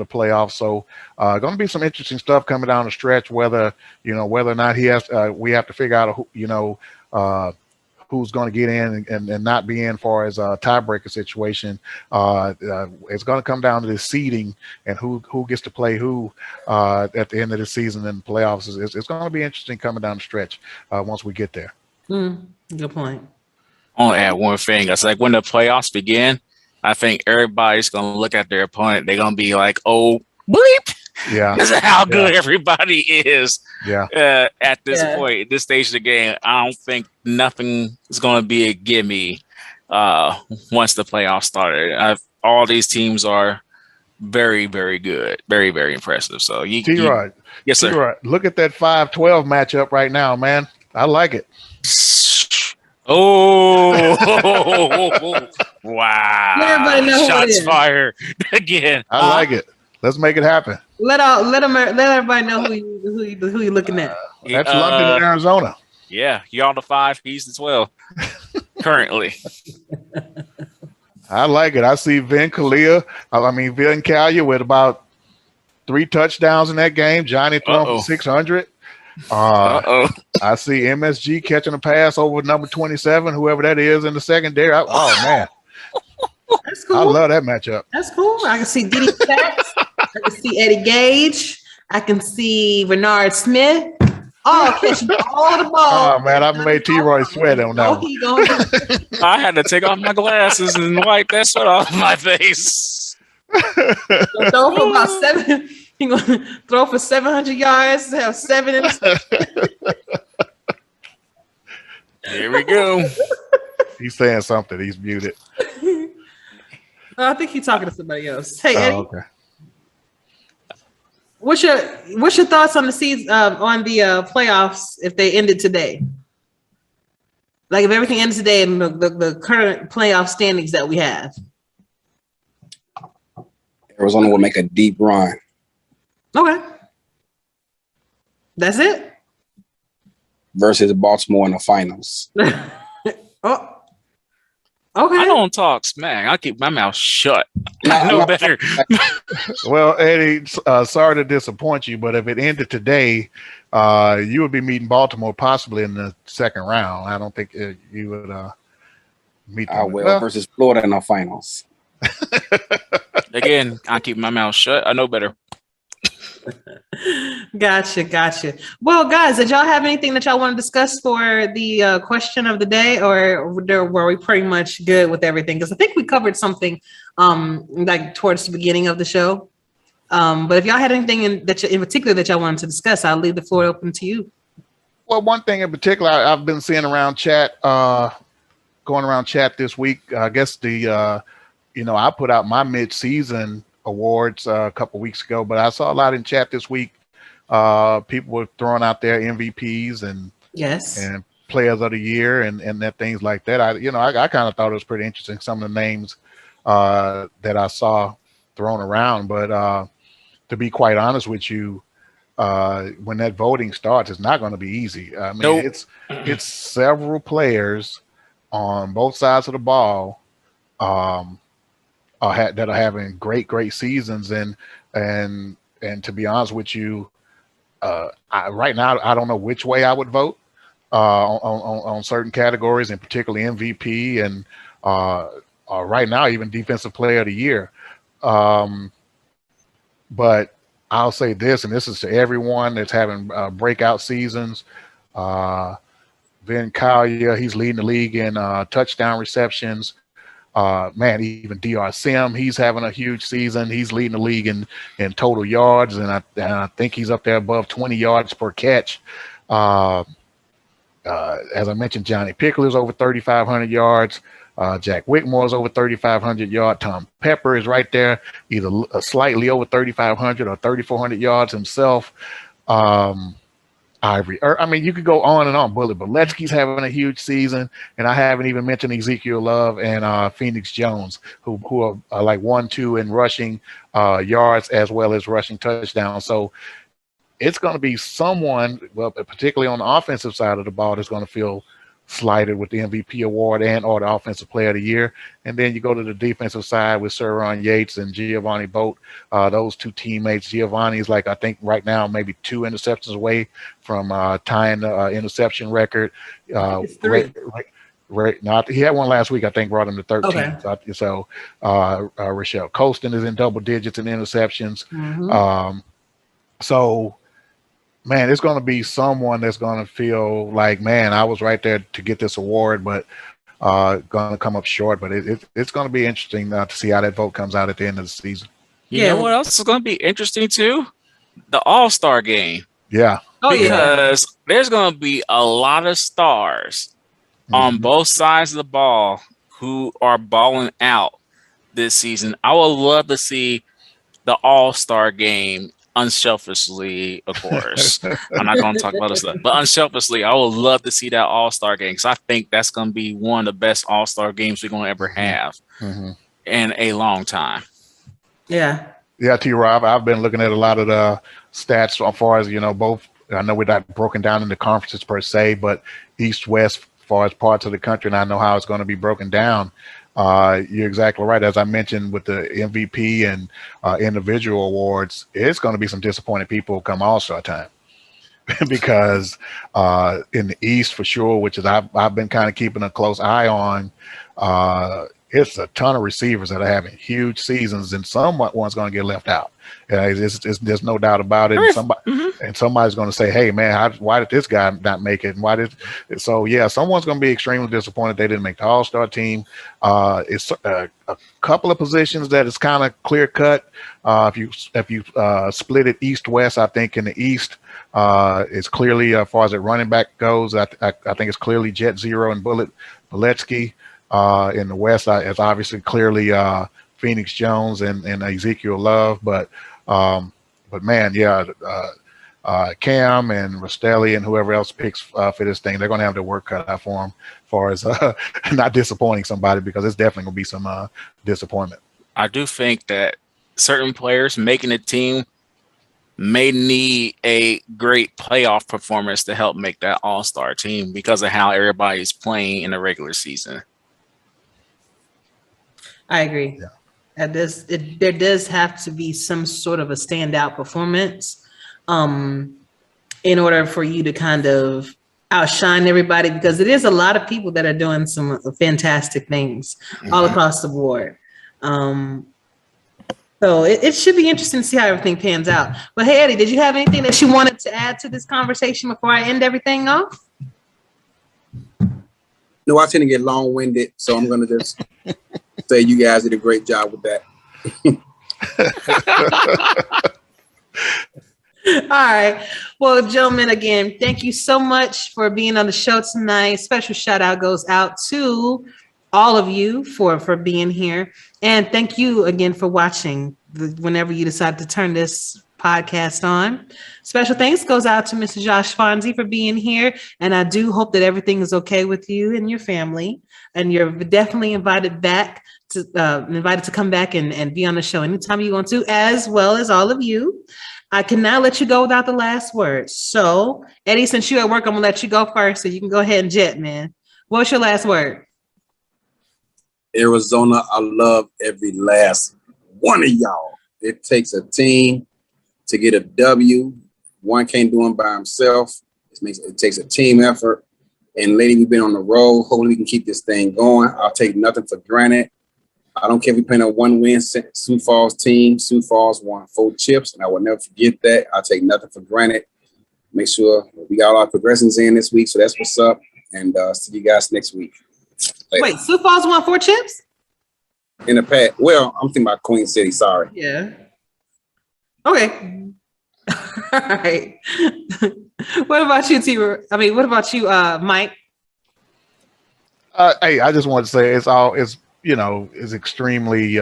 playoffs. So going to be some interesting stuff coming down the stretch, whether or not we have to figure out, who's going to get in and not be in for as a tiebreaker situation. It's going to come down to the seeding and who gets to play who at the end of the season and the playoffs. It's going to be interesting coming down the stretch once we get there. Good point. I want to add one thing. It's like when the playoffs begin, I think everybody's going to look at their opponent. They're going to be like, oh, bleep. Yeah. This is how good everybody is at this point, this stage of the game. I don't think nothing is going to be a gimme once the playoffs started. All these teams are very, very good. Very, very impressive. So T-Rod. Yes, sir. T-Rod, look at that 5-12 matchup right now, man. I like it. Oh, wow. Let everybody know Shots fired again. I like it. Let's make it happen. Let everybody know who you looking at. That's London and Arizona. Yeah, y'all the 5, he's the 12 currently. I like it. I see Vin Kalia with about 3 touchdowns in that game. Johnny throwing for 600. I see MSG catching a pass over number 27, whoever that is in the secondary. Oh man, that's cool. I love that matchup. That's cool. I can see Diddy Stacks. I can see Eddie Gage. I can see Renard Smith. Oh, catching all the balls. Oh man, I made T-Roy sweat on that one. I had to take off my glasses and wipe that sweat off my face. Throw for about 7. He gonna throw for 700 yards. Have 7 interceptions. Here we go. He's saying something. He's muted. I think he's talking to somebody else. Hey, Eddie. Okay. What's your thoughts on the season on the playoffs if they ended today? Like if everything ends today and the current playoff standings that we have. Arizona will make a deep run. Okay. That's it? Versus Baltimore in the finals. Oh. Okay. I don't talk smack. I keep my mouth shut. I know better. Well, Eddie, sorry to disappoint you, but if it ended today, you would be meeting Baltimore possibly in the second round. I don't think you would meet them. Versus Florida in the finals. Again, I keep my mouth shut. I know better. Gotcha. Well, guys, did y'all have anything that y'all want to discuss for the question of the day, or were we pretty much good with everything? Because I think we covered something like towards the beginning of the show. But if y'all had anything in particular that y'all wanted to discuss, I'll leave the floor open to you. Well, one thing in particular I've been seeing around chat, going around chat this week. I guess I put out my mid-season awards a couple weeks ago, but I saw a lot in chat this week. People were throwing out their MVPs and players of the year and that things like that. I kind of thought it was pretty interesting, some of the names that I saw thrown around. But to be quite honest with you, when that voting starts, it's not going to be easy. I mean, it's several players on both sides of the ball that are having great seasons, and to be honest with you, right now I don't know which way I would vote on certain categories, and particularly MVP and right now even Defensive Player of the Year. But I'll say this, and this is to everyone that's having breakout seasons. Vin Collier, he's leading the league in touchdown receptions. Man, even DR Sim, he's having a huge season. He's leading the league in total yards, and I think he's up there above 20 yards per catch. As I mentioned, Johnny Pickler's over 3,500 yards. Jack Whitmore's over 3,500 yards. Tom Pepper is right there, either slightly over 3,500 or 3,400 yards himself. I mean, you could go on and on. Bullet Boletsky's having a huge season, and I haven't even mentioned Ezekiel Love and Phoenix Jones, who are like 1-2 in rushing yards as well as rushing touchdowns. So it's going to be someone, well, particularly on the offensive side of the ball, that's going to feel slighted with the MVP award or the Offensive Player of the Year. And then you go to the defensive side with Sir Ron Yates and Giovanni Boat. Those two teammates. Giovanni is like, I think right now, maybe 2 interceptions away from tying the interception record. It's 3. Right. He had one last week, I think, brought him to 13. Okay. So Rochelle Colston is in double digits in interceptions. Mm-hmm. So, man, it's going to be someone that's going to feel like, man, I was right there to get this award, but going to come up short. But it's going to be interesting to see how that vote comes out at the end of the season. You know what else is going to be interesting too? The All-Star game. Yeah. Because there's going to be a lot of stars on both sides of the ball who are balling out this season. I would love to see the All-Star game unselfishly, of course. I'm not going to talk about this stuff, but unselfishly, I would love to see that All-Star game because I think that's going to be one of the best All-Star games we're going to ever have in a long time. Yeah. Yeah, T-Rob, I've been looking at a lot of the stats as far as, both. I know we're not broken down into conferences per se, but East, West, as far as parts of the country, and I know how it's going to be broken down. You're exactly right. As I mentioned with the MVP and individual awards, it's going to be some disappointed people come All-Star time because in the East for sure, which is I've been kind of keeping a close eye on, it's a ton of receivers that are having huge seasons, and someone's going to get left out. There's no doubt about it. And somebody's going to say, "Hey, man, why did this guy not make it? And why did?" So yeah, someone's going to be extremely disappointed they didn't make the All-Star team. It's a couple of positions that is kind of clear cut. If you split it East-West, I think in the East, it's clearly as far as the running back goes. I think it's clearly Jet Zero and Bullet Boletsky. In the West, it's obviously clearly Phoenix Jones and Ezekiel Love, but man, yeah, Cam and Rastelli and whoever else picks for this thing, they're going to have their work cut out for them as far as not disappointing somebody, because it's definitely going to be some disappointment. I do think that certain players making a team may need a great playoff performance to help make that All-Star team because of how everybody's playing in the regular season. I agree. Yeah. There does have to be some sort of a standout performance in order for you to kind of outshine everybody, because it is a lot of people that are doing some fantastic things all across the board. So it should be interesting to see how everything pans out. But hey, Eddie, did you have anything that you wanted to add to this conversation before I end everything off? No, I tend to get long-winded, so I'm going to just say you guys did a great job with that. All right. Well, gentlemen, again, thank you so much for being on the show tonight. Special shout out goes out to all of you for being here. And thank you again for watching whenever you decide to turn this podcast on. Special thanks goes out to Mr. Josh Fonzie for being here. And I do hope that everything is okay with you and your family. And you're definitely invited to come back and be on the show anytime you want to, as well as all of you. I cannot let you go without the last word. So, Eddie, since you're at work, I'm going to let you go first, so you can go ahead and jet, man. What's your last word? Arizona, I love every last one of y'all. It takes a team to get a W. One can't do it by himself. It takes a team effort. And lady, we've been on the road. Hopefully we can keep this thing going. I'll take nothing for granted. I don't care if we play a one-win Sioux Falls team. Sioux Falls won 4 chips, and I will never forget that. I'll take nothing for granted. Make sure we got all our progressions in this week, so that's what's up. and see you guys next week. Later. Wait, Sioux Falls won 4 chips? In the past, well, I'm thinking about Queen City. Sorry. Yeah. Okay. All right. What about you, T? I mean, what about you, Mike? Hey, I just want to say it's extremely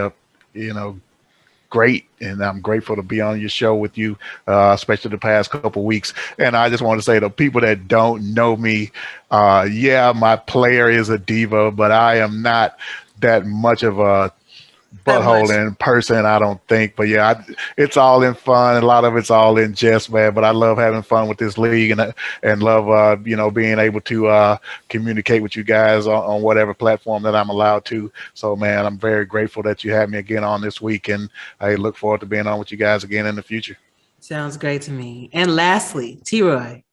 great, and I'm grateful to be on your show with you, especially the past couple weeks. And I just want to say to people that don't know me, my player is a diva, but I am not that much of a butthole in person, I don't think. But yeah, it's all in fun. A lot of it's all in jest, man. But I love having fun with this league, and love being able to communicate with you guys on whatever platform that I'm allowed to. So man, I'm very grateful that you had me again on this week, and I look forward to being on with you guys again in the future. Sounds great to me. And lastly, T-Roy.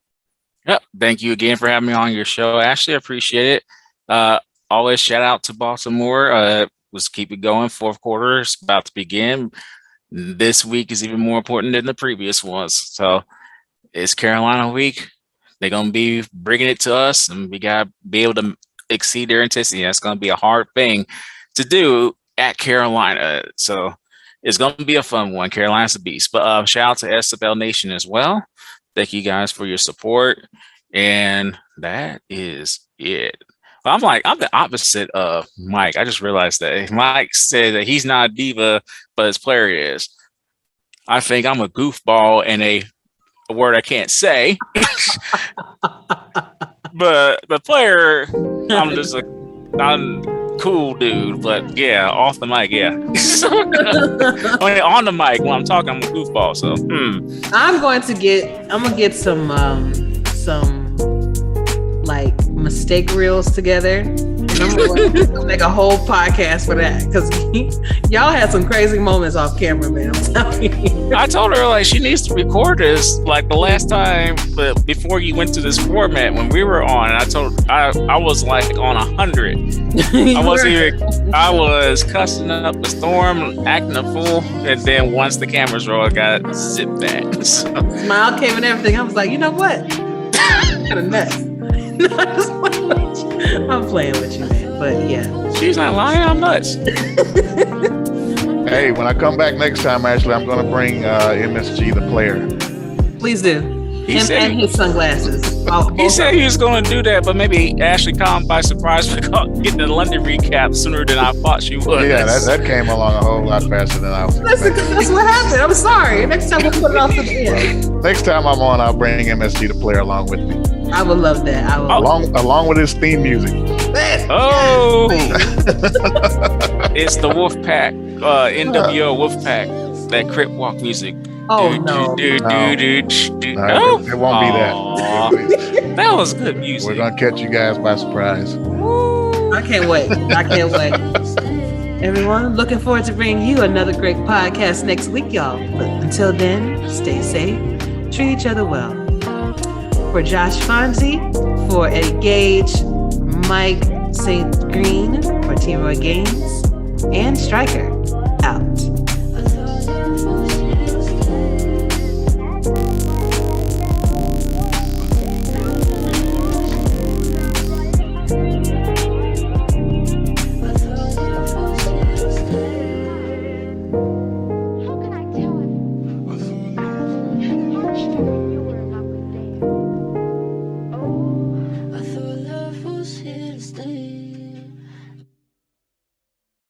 Yep. Thank you again for having me on your show. Ashley, I appreciate it. Always shout out to Baltimore. Let's keep it going. Fourth quarter is about to begin. This week is even more important than the previous ones. So it's Carolina week. They're going to be bringing it to us, and we got to be able to exceed their intensity. That's going to be a hard thing to do at Carolina. So it's going to be a fun one. Carolina's a beast. But shout out to SFL Nation as well. Thank you guys for your support. And that is it. I'm the opposite of Mike. I just realized that Mike said that he's not a diva, but his player is. I think I'm a goofball and a word I can't say. But the player, I'm cool dude. But yeah, off the mic, yeah. On the mic when I'm talking, I'm a goofball. So I'm gonna get some like mistake reels together, and I'm gonna make a whole podcast for that, because y'all had some crazy moments off camera, man. I'm telling you. I told her like she needs to record this like the last time, but before you went to this format when we were on, and I was like on 100. I was cussing up a storm, acting a fool, and then once the cameras roll, I got zipped back. So. Smile came and everything. I was like, you know what? Kind of nuts. I'm playing with you, man. But yeah, she's not lying. I'm nuts. Hey, when I come back next time, Ashley, I'm going to bring MSG the player. Please do. And his sunglasses. He said he was going to do that, but maybe Ashley caught him by surprise for getting the London recap sooner than I thought she would. Yeah, that came along a whole lot faster than I was. That's what happened. I'm sorry. Next time we'll put it off to the end. Next time I'm on, I'll bring MSG the player along with me. I would love that. Along with his theme music. Oh, it's the Wolfpack, NWO Wolfpack, that Crip Walk music. Oh no! It won't be that. That was good music. We're gonna catch you guys by surprise. I can't wait. Everyone, looking forward to bringing you another great podcast next week, y'all. But until then, stay safe, treat each other well. For Josh Fonzie, for Eddie Gage, Mike St. Green, for T-Roy Games, and Stryker.